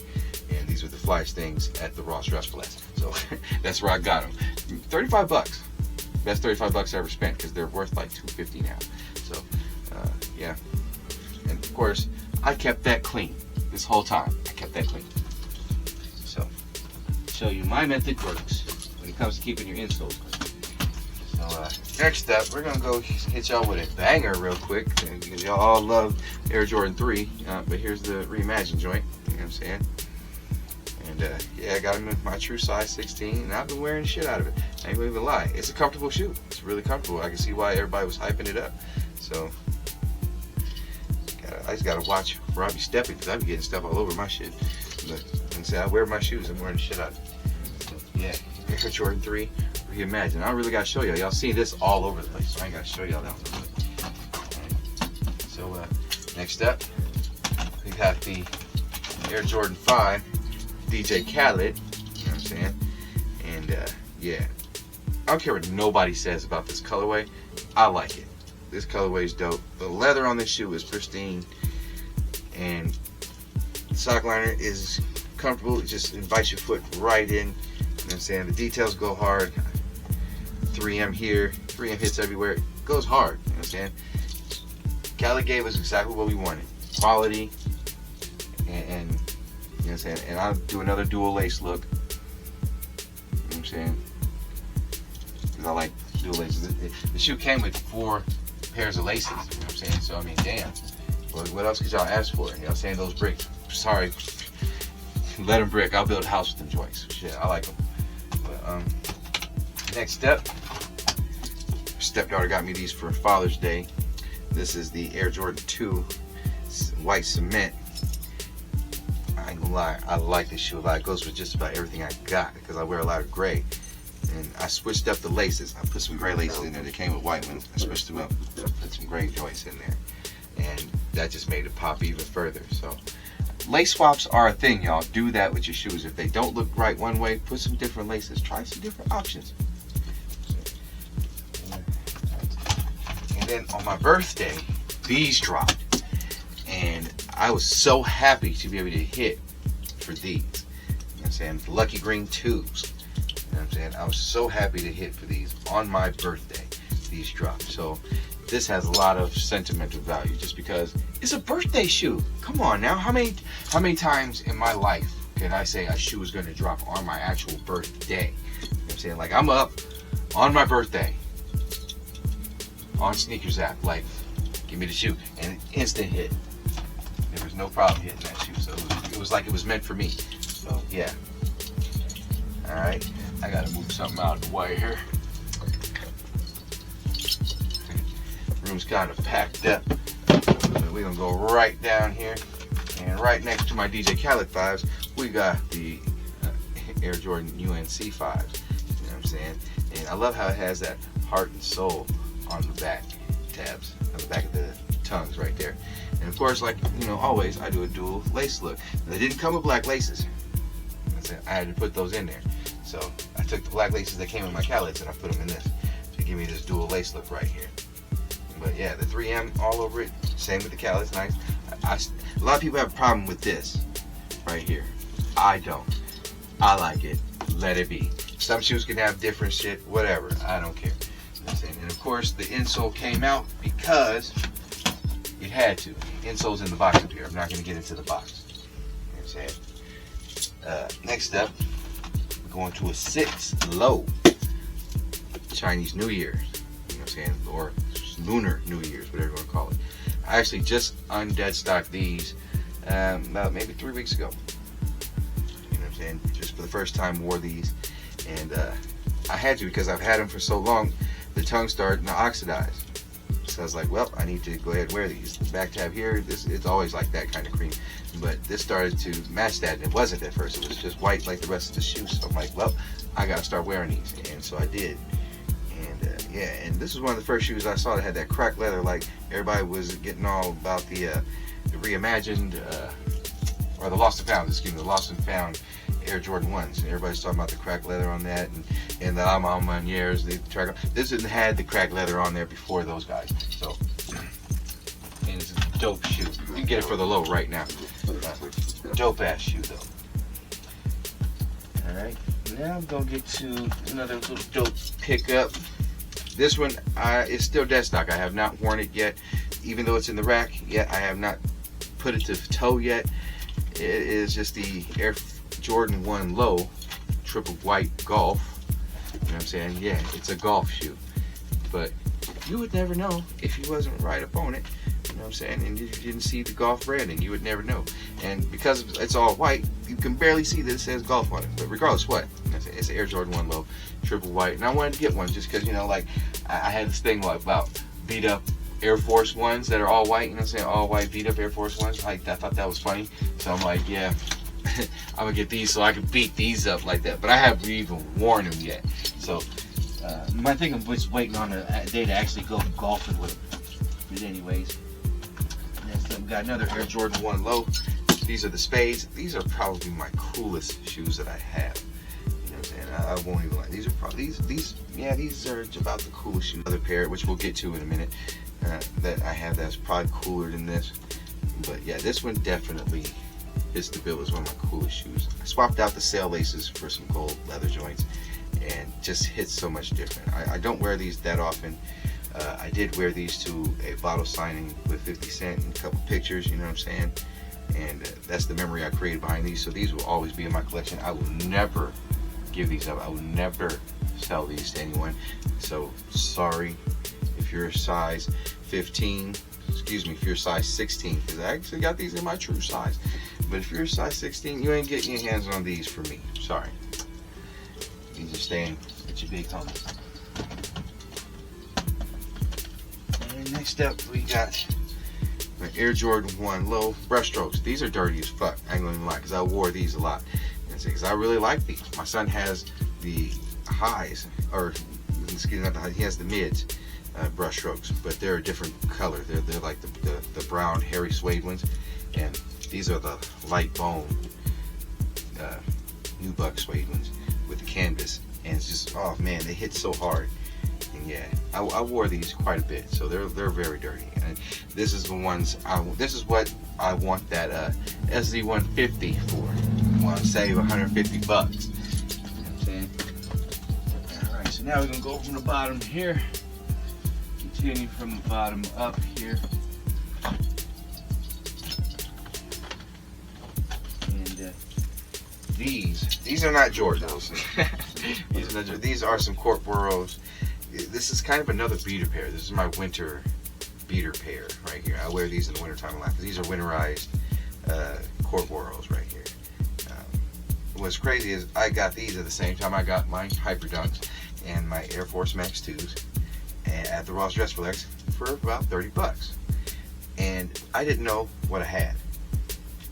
Speaker 2: and these were the flyest things at the Ross Dress Place. So that's where I got them. 35 bucks. Best 35 bucks I ever spent, because they're worth like $250 now. So yeah. And of course, I kept that clean this whole time. I kept that clean. So show you my method works when it comes to keeping your insoles clean. So next up, we're gonna go hit y'all with a banger real quick, because y'all all love Air Jordan 3, but here's the reimagined joint. You know what I'm saying? And yeah, I got them in my true size 16, and I've been wearing the shit out of it. I ain't gonna even lie. It's a comfortable shoe. It's really comfortable. I can see why everybody was hyping it up. So I just gotta watch where I be stepping, because I be getting stuff all over my shit. But and say I wear my shoes, I'm wearing the shit out of it. So, yeah, Air Jordan 3 Reimagined. I don't really gotta show y'all. Y'all see this all over the place, so I ain't gotta show y'all that one. So next up, we got the Air Jordan 5 DJ Khaled. You know what I'm saying? And yeah, I don't care what nobody says about this colorway. I like it. This colorway is dope. The leather on this shoe is pristine, and the sock liner is comfortable. It just invites your foot right in. You know what I'm saying? The details go hard. 3M here, 3M hits everywhere. It goes hard. You know what I'm saying? Khaled gave us exactly what we wanted. Quality, and you know what I'm saying? And I'll do another dual lace look. You know what I'm saying? Because I like dual laces. The shoe came with 4 pairs of laces. You know what I'm saying? So I mean, damn. What else could y'all ask for? You know what I'm saying? Those bricks. Sorry. Let them brick. I'll build a house with them joints. Shit, I like them. But next step. Stepdaughter got me these for Father's Day. This is the Air Jordan 2 white cement. I ain't gonna lie, I like this shoe a lot. It goes with just about everything I got because I wear a lot of gray. And I switched up the laces. I put some gray laces in there. They came with white ones. I switched them up. Put some gray joints in there. And that just made it pop even further. So lace swaps are a thing, y'all. Do that with your shoes. If they don't look right one way, put some different laces. Try some different options. And then on my birthday, these dropped. And I was so happy to be able to hit for these. You know what I'm saying? Lucky Green 2s. You know what I'm saying? I was so happy to hit for these on my birthday. These dropped. So this has a lot of sentimental value just because it's a birthday shoe. Come on now. How many times in my life can I say a shoe is going to drop on my actual birthday? You know what I'm saying? Like, I'm up on my birthday on Sneakers app, like, give me the shoe, and instant hit. There was no problem hitting that shoe, so it was like it was meant for me. So yeah. All right, I gotta move something out of the way here. Room's kind of packed up. So we're gonna go right down here, and right next to my DJ Khaled 5s, we got the Air Jordan UNC 5s. You know what I'm saying? And I love how it has that heart and soul on the back tabs, on the back of the tongues right there. And of course, like, you know, always, I do a dual lace look. They didn't come with black laces. I had to put those in there. So I took the black laces that came in my Khaled's and I put them in this to give me this dual lace look right here. But yeah, the 3M all over it. Same with the Khaled's, nice. A lot of people have a problem with this right here. I don't. I like it. Let it be. Some shoes can have different shit, whatever. I don't care. And of course, the insole came out because it had to. The insole's in the box up here. I'm not going to get into the box. You know what I'm saying? Next up, we're going to a 6 low Chinese New Year. You know what I'm saying? Or Lunar New Year's, whatever you want to call it. I actually just undead stocked these about maybe 3 weeks ago. You know what I'm saying? Just for the first time wore these. And I had to because I've had them for so long. The tongue started to oxidize. So I was like, well, I need to go ahead and wear these. The back tab here, it's always like that kind of cream. But this started to match that, and it wasn't at first. It was just white like the rest of the shoes. So I'm like, well, I got to start wearing these. And so I did. And yeah, and this was one of the first shoes I saw that had that cracked leather. Like, everybody was getting all about the reimagined, or the Lost and Found, excuse me, the Lost and Found Air Jordan 1s. And everybody's talking about the cracked leather on that, and the Almaniers, the track. This didn't had the cracked leather on there before those guys. So, and it's a dope shoe. You can get it for the low right now. Dope ass shoe though. All right, now I'm gonna get to another little dope pickup. This one is still dead stock. I have not worn it yet, even though it's in the rack. Yet I have not put it to toe yet. It is just the Air Jordan 1 Low triple white golf. You know what I'm saying? Yeah, it's a golf shoe, but you would never know if you wasn't right up on it. You know what I'm saying? And you didn't see the golf branding, you would never know. And because it's all white, you can barely see that it says golf on it. But regardless what, it's an Air Jordan 1 Low triple white. And I wanted to get one just because, you know, like, I had this thing about beat up Air Force Ones that are all white. You know what I'm saying? All white beat up Air Force Ones. Like, I thought that was funny. So I'm like, yeah, I'm gonna get these so I can beat these up like that. But I haven't even worn them yet. So my thing of just waiting on a day to actually go golfing with them. But anyways, next up we got another Air Jordan 1 Low. These are the Spades. These are probably my coolest shoes that I have. You know what I'm saying? I won't even lie. These are probably these are about the coolest shoes. Another pair, which we'll get to in a minute, that I have that's probably cooler than this. But yeah, this one definitely hits the bill as one of my coolest shoes. I swapped out the sail laces for some gold leather joints, and just hits so much different. I don't wear these that often. I did wear these to a bottle signing with 50 Cent and a couple pictures, you know what I'm saying? And that's the memory I created behind these. So these will always be in my collection. I will never give these up. I will never sell these to anyone. So sorry if you're a size 15, excuse me, if you're size 16, because I actually got these in my true size. But if you're size 16, you ain't getting your hands on these from me. Sorry. These are staying at your big home. And next up, we got my Air Jordan 1 Low brushstrokes. These are dirty as fuck. I ain't gonna lie, because I wore these a lot. Because I really like these. My son has the highs, or excuse me, not the highs, he has the mids brushstrokes, but they're a different color. They're like the brown hairy suede ones, and these are the light bone nubuck suede ones with the canvas. And it's just, oh man, they hit so hard. And yeah, I wore these quite a bit, so they're very dirty. And this is the ones this is what I want that SD150 for. I want to save 150 bucks. You know what I'm saying? All right, so now we're gonna go from the bottom here. Continue from the bottom up here. And these are not Jordans. These are some Court Burrows. This is kind of another beater pair. This is my winter beater pair right here. I wear these in the winter time a lot because these are winterized Court Burrows right here. What's crazy is I got these at the same time I got my Hyper Dunks and my Air Force Max 2s at the Ross Dress Flex for about 30 bucks. And I didn't know what I had.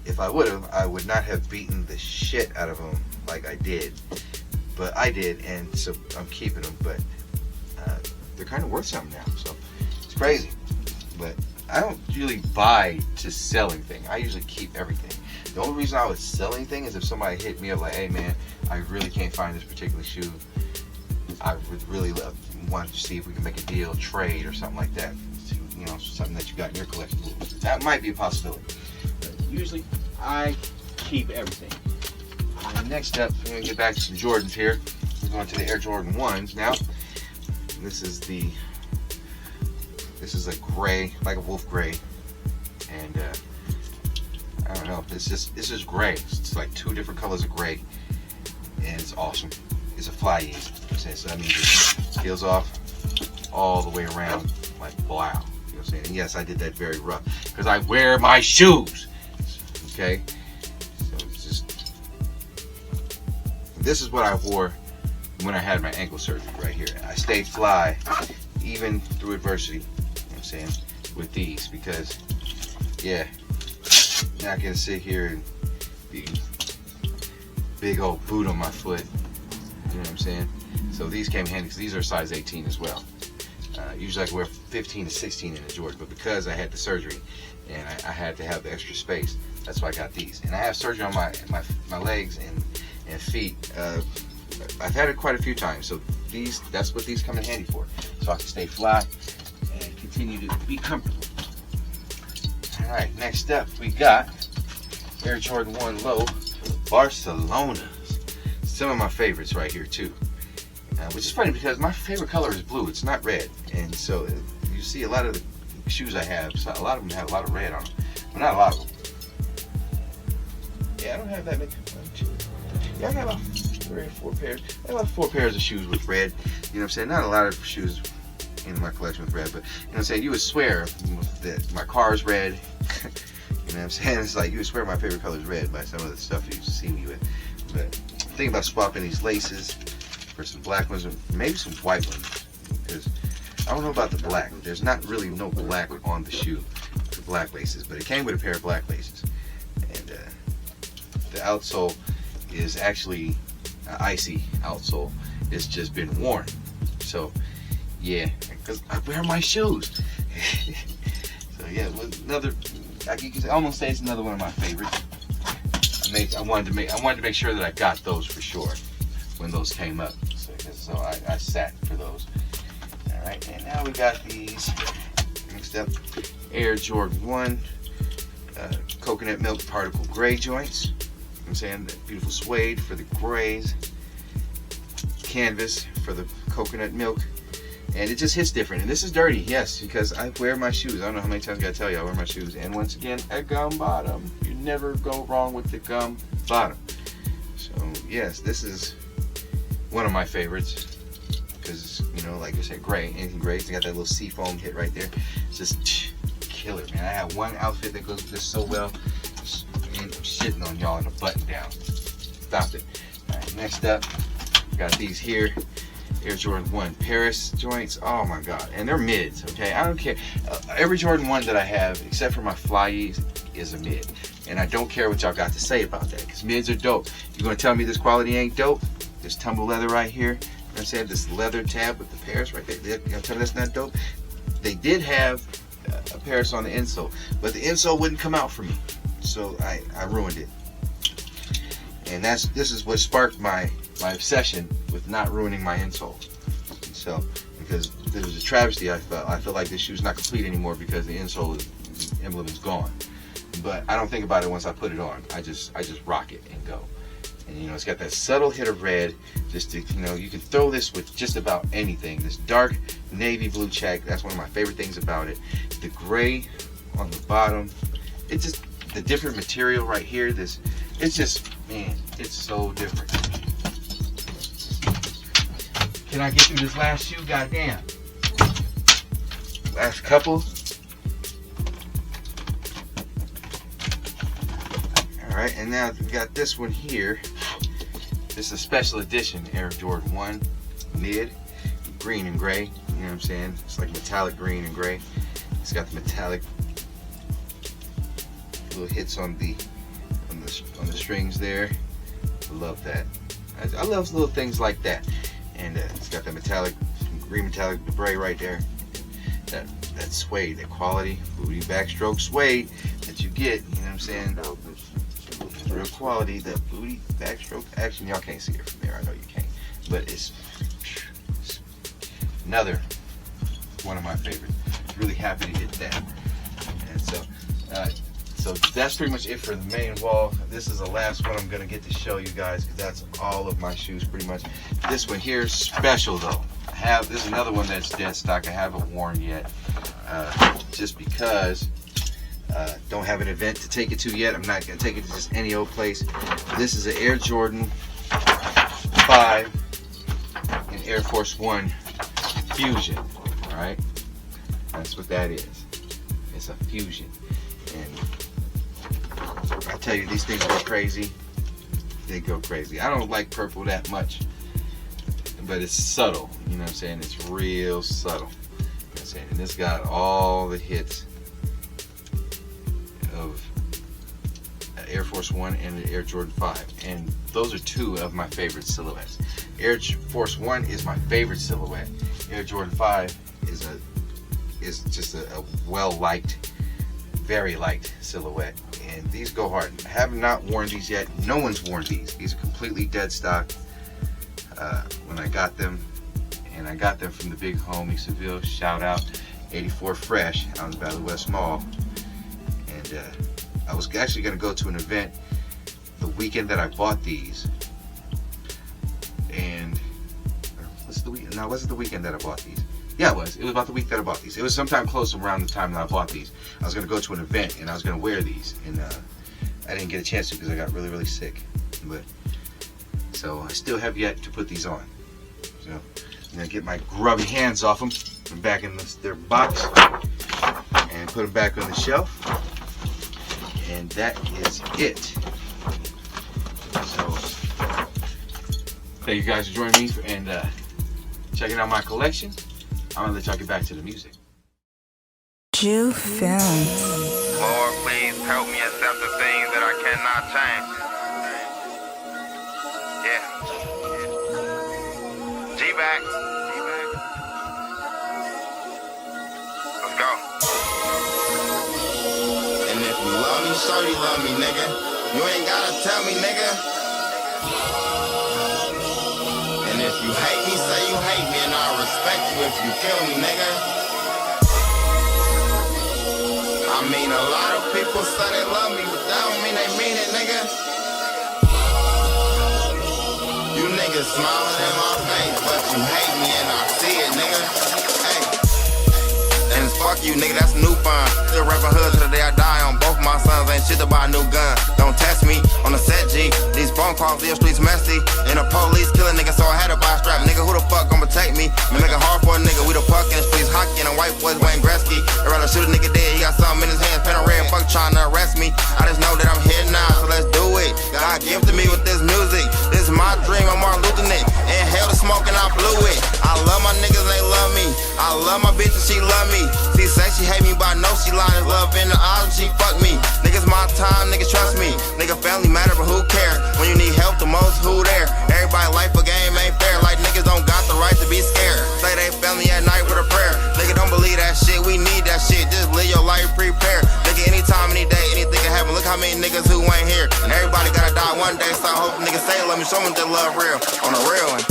Speaker 2: If I would have, I would not have beaten the shit out of them like I did. But I did, and so I'm keeping them. But they're kind of worth something now, so it's crazy. But I don't really buy to sell anything. I usually keep everything. The only reason I would sell anything is if somebody hit me up like, hey man, I really can't find this particular shoe. I would really want to see if we can make a deal, trade, or something like that. You know, something that you got in your collection. That might be a possibility. But usually, I keep everything. And next up, we're gonna get back to some Jordans here. We're going to the Air Jordan 1s now. This is a gray, like a wolf gray, and I don't know. It's just gray. It's like two different colors of gray, and it's awesome. It's a fly ease. So that means it peels off all the way around like blow. You know what I'm saying? And yes, I did that very rough because I wear my shoes. Okay, so it's just, this is what I wore when I had my ankle surgery right here. I stayed fly even through adversity. You know what I'm saying? With these, because yeah, I'm not gonna sit here and be big old boot on my foot. You know what I'm saying? So these came in handy because these are size 18 as well. Usually I can wear 15 to 16 in a Jordan, but because I had the surgery and I had to have the extra space, that's why I got these. And I have surgery on my legs and feet. I've had it quite a few times, so that's what these come in handy for. So I can stay fly and continue to be comfortable. All right, next up we got Air Jordan 1 Low Barcelonas. Some of my favorites right here too. Which is funny because my favorite color is blue. It's not red, and so you see a lot of the shoes I have. So a lot of them have a lot of red on them, but not a lot of them. Yeah, I don't have that many. Yeah, I got about 3 or 4 pairs. I got about 4 pairs of shoes with red. You know what I'm saying? Not a lot of shoes in my collection with red, but you know what I'm saying? You would swear that my car is red. You know what I'm saying? It's like you would swear my favorite color is red by some of the stuff you see me with. But think about swapping these laces for some black ones, or maybe some white ones, because I don't know about the black. There's not really no black on the shoe, the black laces, but it came with a pair of black laces, and the outsole is actually icy outsole. It's just been worn, so yeah, because I wear my shoes. So yeah, another, you can almost say it's another one of my favorites. I wanted to make sure that I got those for sure when those came up. So I sat for those. All right, and now we got these. Next up, Air Jordan 1 coconut milk particle gray joints. You know what I'm saying? That beautiful suede for the grays, canvas for the coconut milk, and it just hits different. And this is dirty, yes, because I wear my shoes. I don't know how many times I gotta tell you I wear my shoes. And once again, a gum bottom. You never go wrong with the gum bottom. So yes, this is one of my favorites because, you know, like I said, gray, anything gray. They got that little seafoam hit right there. It's just killer, man. I have one outfit that goes with this so well. Man, I'm shitting on y'all in a button down. Stop it. All right, next up, got these here. Air Jordan 1 Paris joints. Oh my god. And they're mids, okay? I don't care. Every Jordan 1 that I have, except for my Flyes, is a mid. And I don't care what y'all got to say about that, because mids are dope. You're going to tell me this quality ain't dope? This tumble leather right here, you know what I'm saying? This leather tab with the Paris right there. You're going to tell me that's not dope? They did have a Paris on the insole, but the insole wouldn't come out for me. So I ruined it. And this is what sparked my obsession with not ruining my insole. So, because it was a travesty, I feel like this shoe's not complete anymore because the insole emblem is gone. But I don't think about it once I put it on. I just rock it and go. And you know, it's got that subtle hit of red. Just to, you know, you can throw this with just about anything. This dark navy blue check, that's one of my favorite things about it. The gray on the bottom, it's just the different material right here. It's just, man, it's so different. Can I get through this last shoe? Goddamn. Last couple. Alright, and now we got this one here. This is a special edition Air Jordan 1 mid, green and gray. You know what I'm saying? It's like metallic green and gray. It's got the metallic little hits on the strings there. I love that. I love little things like that. And it's got that metallic, green metallic debris right there. That suede, that quality booty backstroke suede that you get. You know what I'm saying? Real quality, that booty backstroke action. Y'all can't see it from there. I know you can't, but it's another one of my favorites. Really happy to hit that. And so that's pretty much it for the main wall. This is the last one I'm gonna get to show you guys, because that's all of my shoes pretty much. This one here is special though. This is another one that's dead stock. I haven't worn yet, just because don't have an event to take it to yet. I'm not gonna take it to just any old place. This is an Air Jordan 5 and Air Force 1 Fusion. All right, that's what that is. It's a Fusion, and I tell you, these things go crazy. They go crazy. I don't like purple that much, but it's subtle. You know what I'm saying? It's real subtle. You know what I'm saying? And it's got all the hits of Air Force 1 and the Air Jordan 5. And those are two of my favorite silhouettes. Air Force 1 is my favorite silhouette. Air Jordan 5 is just a well-liked, very liked silhouette. And these go hard. I have not worn these yet. No one's worn these. These are completely dead stock. When I got them, and I got them from the big homie Seville, shout out 84 Fresh out by the West Mall. And I was actually going to go to an event the weekend that I bought these. And what's the weekend? No, it wasn't the weekend that I bought these. Yeah, it was. It was about the week that I bought these. It was sometime close around the time that I bought these. I was going to go to an event and I was going to wear these, and I didn't get a chance to because I got really, really sick. But so I still have yet to put these on. So I'm going to get my grubby hands off them, put them back in their box, and put them back on the shelf. And that is it. So thank you guys for joining me and checking out my collection. I'm gonna let y'all get back to the music.
Speaker 11: Jew Films.
Speaker 3: Lord, please help me accept the things that I cannot change. Yeah. G-Back. Let's go.
Speaker 13: And if you love me, show you love me, nigga. You ain't gotta tell me, nigga. And if you hate me, say you hate me, and I'll respect you if you kill me, nigga. I mean, a lot of people say they love me, but that don't mean they mean it, nigga. You niggas smiling in my face, but you hate me and I see it, nigga. Hey. And it's fuck you, nigga, that's new fun. Still rapping hood till the day I die on both my sons. Ain't shit to buy a new gun. Don't test me on the set, G. These phone phone calls, the streets messy. And the police killing niggas, so I had to buy a strap. Nigga, who the fuck gon' protect me? Man, make it hard for a nigga. We the puck in the streets, hockey and the white boys Wayne Gretzky. I'd rather shoot a nigga dead, he got something in his hands, pen and red, fuck trying to arrest me. I just know that I'm here now, so let's do it. God gifted me with this music. This is my dream, I'm Martin Luther Nick. Inhale the smoke and I blew it. I love my niggas, they love me. I love my bitch and she love me. She say she hate me, but I know she lying. Love in the eyes when she fuck me. Niggas my time, niggas trust me. Nigga family matter, but who cares? When you need help the most, who there? Everybody life a game ain't fair. Like niggas don't got the right to be scared. Say they family at night with a prayer. Nigga don't believe that shit, we need that shit. Just live your life prepared. Nigga anytime, any day, anything can happen. Look how many niggas who ain't here. And everybody gotta die one day, so I hope niggas say let me show them that love real. On the real one.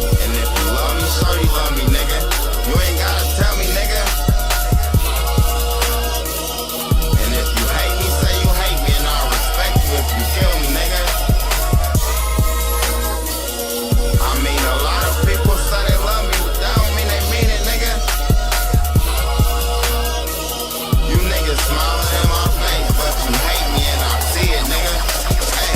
Speaker 13: And if you love me, show you love me, nigga. You ain't gotta tell me, nigga. And if you hate me, say you hate me, and I'll respect you if you kill me, nigga. I mean, a lot of people say they love me, but that don't mean they mean it, nigga. You niggas smiling in my face, but you hate me, and I see it, nigga.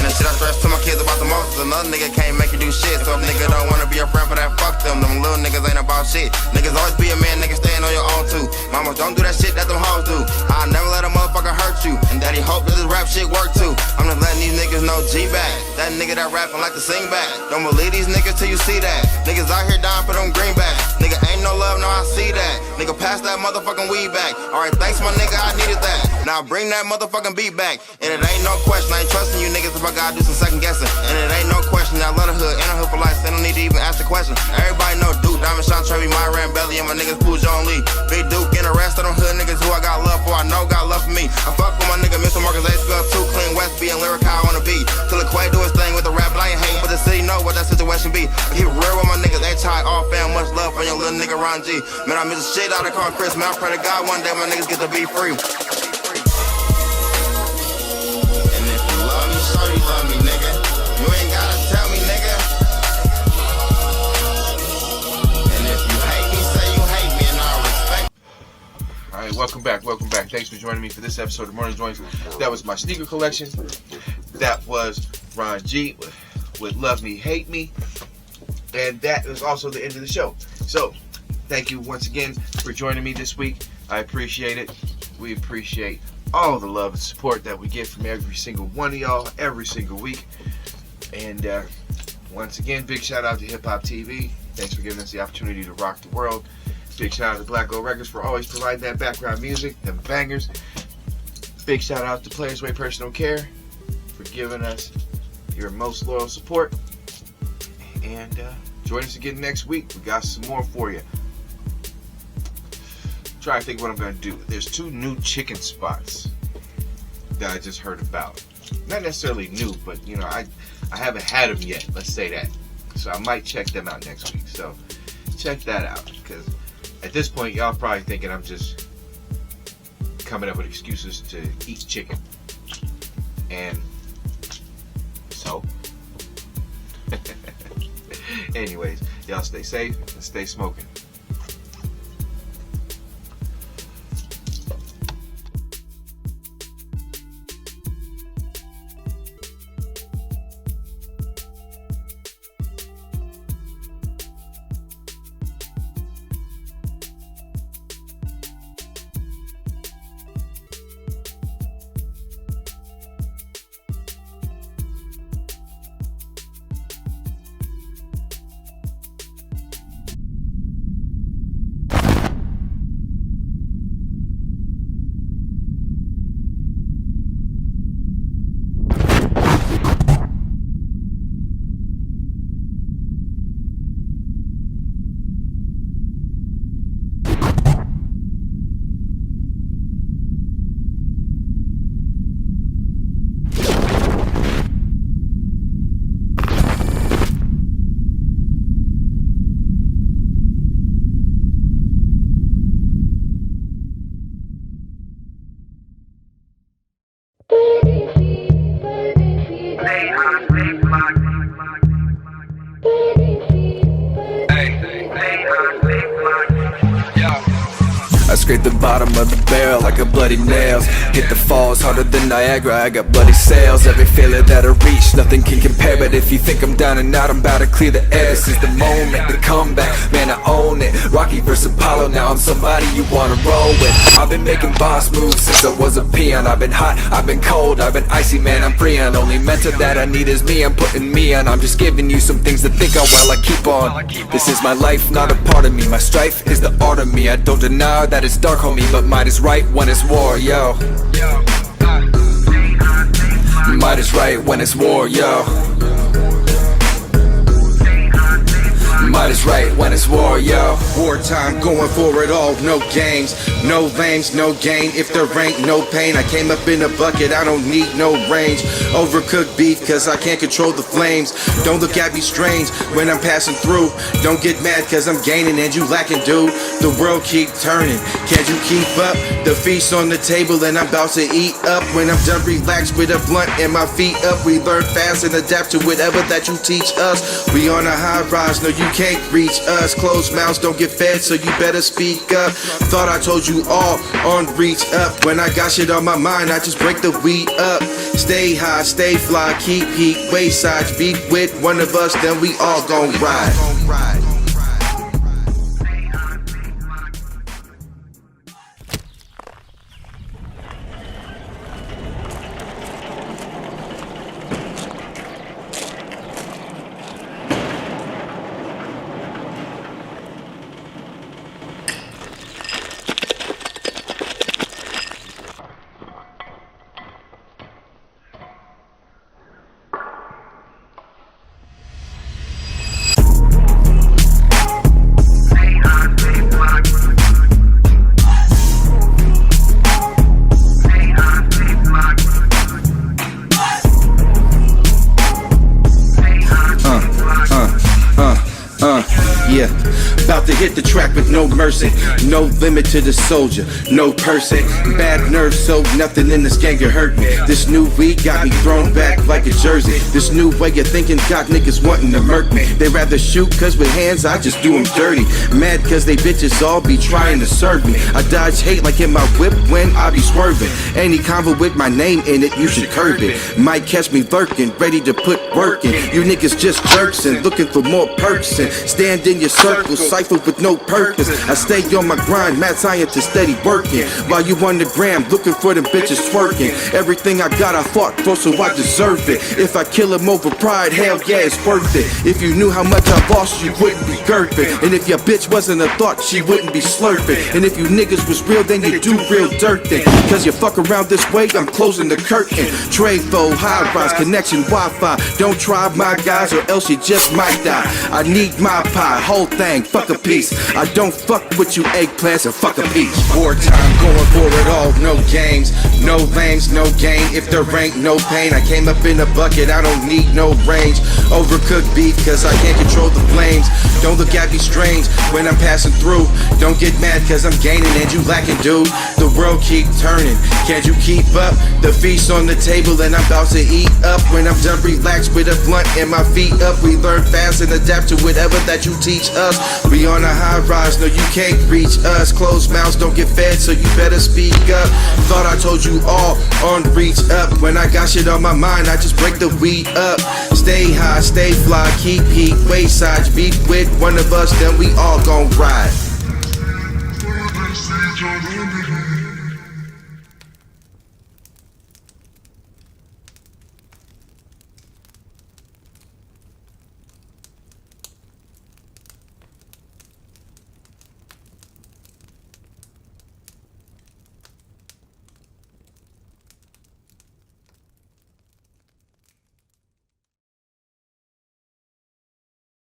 Speaker 13: And the shit I stress to my kids about the most is another nigga can't make you do shit. So if nigga don't wanna be a friend for that, fuck them. Them little niggas ain't about shit. Niggas always be a man, niggas staying on your own too. Mama, don't do that shit that them hoes do. I'll never let a motherfucker hurt you. And daddy hope that this rap shit work too. I'm just letting these niggas know G back. That nigga that rapping like to sing back. Don't believe these niggas till you see that. Niggas out here dying for them greenbacks. Nigga ain't no love, no I see that. Nigga pass that motherfucking weed back. Alright, thanks my nigga, I needed that. Now bring that motherfucking beat back. And it ain't no question, I ain't trusting you niggas if I gotta do some second guessing. And it ain't no question, I love the hood, and a hood for life, so I don't need to even ask the question. Everybody know Duke, Diamond, Sean, Trevi, Myron, Belly, and my niggas Pooh, John Lee. Big Duke and the rest of them hood niggas who I got love for, I know got love for me. I fuck with my nigga Mr. Marcus A. Spell, too clean, West B, and Lyric High on the beat. Till the Quay do his thing with the rap, but I ain't hating, but the city know what that situation be. I keep it real with my niggas, H.I. all fam, much love for your little nigga Ron G. Man, I miss the shit out of Con Chris, man, I pray to God one day my niggas get to be free. And if you love me, show you love me, nigga. You ain't gotta tell me, nigga. And if you hate me, say you hate me, and I'll respect.
Speaker 2: Alright, welcome back. Thanks for joining me for this episode of Morning Joints. That was my sneaker collection. That was Ron G with Love Me, Hate Me. And that is also the end of the show. So, thank you once again for joining me this week. I appreciate it. We appreciate all the love and support that we get from every single one of y'all every single week. And once again, big shout out to Hip Hop TV. Thanks for giving us the opportunity to rock the world. Big shout out to Black Gold Records for always providing that background music, them bangers. Big shout out to Players Way Personal Care for giving us your most loyal support. And join us again next week. We got some more for you. Trying to think what I'm going to do. There's 2 new chicken spots that I just heard about. Not necessarily new, but you know, I haven't had them yet. Let's say that. So I might check them out next week. So check that out, because at this point, y'all probably thinking I'm just coming up with excuses to eat chicken. And so, anyways, y'all stay safe and stay smoking.
Speaker 14: scrape the bottom of the barrel like a bloody nails. Hit the falls harder than Niagara, I got bloody sails. Every failure that I reach, nothing can compare. But if you think I'm down and out, I'm about to clear the air. This is the moment, the comeback, man, I own it. Rocky vs. Apollo, now I'm somebody you wanna roll with. I've been making boss moves since I was a peon. I've been hot, I've been cold, I've been icy, man, I'm freon. Only mentor that I need is me, I'm putting me on. I'm just giving you some things to think on while I keep on. This is my life, not a part of me. My strife is the art of me. I don't deny that it's dark, homie, but might is right when it's war, yo. Might is right when it's war, yo. Might is right when it's war, yo.
Speaker 15: Wartime, going for it all, no games, no lames, no gain. If there ain't no pain, I came up in a bucket, I don't need no range. Overcooked beef, cause I can't control the flames. Don't look at me strange when I'm passing through. Don't get mad cause I'm gaining and you lacking, dude. The world keep turning, can't you keep up? The feast on the table and I'm about to eat up. When I'm done, relax with a blunt and my feet up. We learn fast and adapt to whatever that you teach us. We on a high rise, no you can't reach us. Closed mouths don't get fed, so you better speak up. Thought I told you all on reach up. When I got shit on my mind, I just break the weed up. Stay high, stay fly, keep heat, wayside. Beat with one of us, then we all gon' ride. Yeah, about to hit the track with no mercy. No limit to the soldier, no person. Bad nerves, so nothing in this gang can hurt me. This new weed got me thrown back like a jersey. This new way of thinking got niggas wanting to murk me. They rather shoot cause with hands I just do them dirty. Mad cause they bitches all be trying to serve me. I dodge hate like in my whip when I be swerving. Any convo with my name in it, you should curb it. Might catch me lurking, ready to put work in. You niggas just jerks and looking for more perks and stand in your circle, cipher with no purpose. I stay on my grind, mad scientist steady working. While you on the gram, looking for them bitches twerking. Everything I got I fought for, so I deserve it. If I kill him over pride, hell yeah, it's worth it. If you knew how much I lost, you wouldn't be gurping. And if your bitch wasn't a thought, she wouldn't be slurping. And if you niggas was real, then you do real dirt thing. Cause you fuck around this way, I'm closing the curtain. Trade-fo, high-rise, connection, Wi-Fi. Don't try my guys or else you just might die. I need my pie, whole thing, fuck a piece. I don't fuck with you eggplants and fuck a piece. Wartime, going for it all, no games, no lames, no gain. If there ain't no pain, I came up in a bucket, I don't need no range. Overcooked beef, cause I can't control the flames. Don't look at me strange when I'm passing through. Don't get mad cause I'm gaining and you lacking, dude. The world keep turning, can't you keep up? The feast on the table and I'm about to eat up. When I'm done, relax with a blunt and my feet up. We learn fast and adapt to whatever that you teach us. We on a high rise, no you can't reach us. Closed mouths don't get fed, so you better speak up. Thought I told you all on reach up. When I got shit on my mind, I just break the weed up. Stay high, stay fly, keep heat, wayside. Beat with one of us, then we all gon' ride.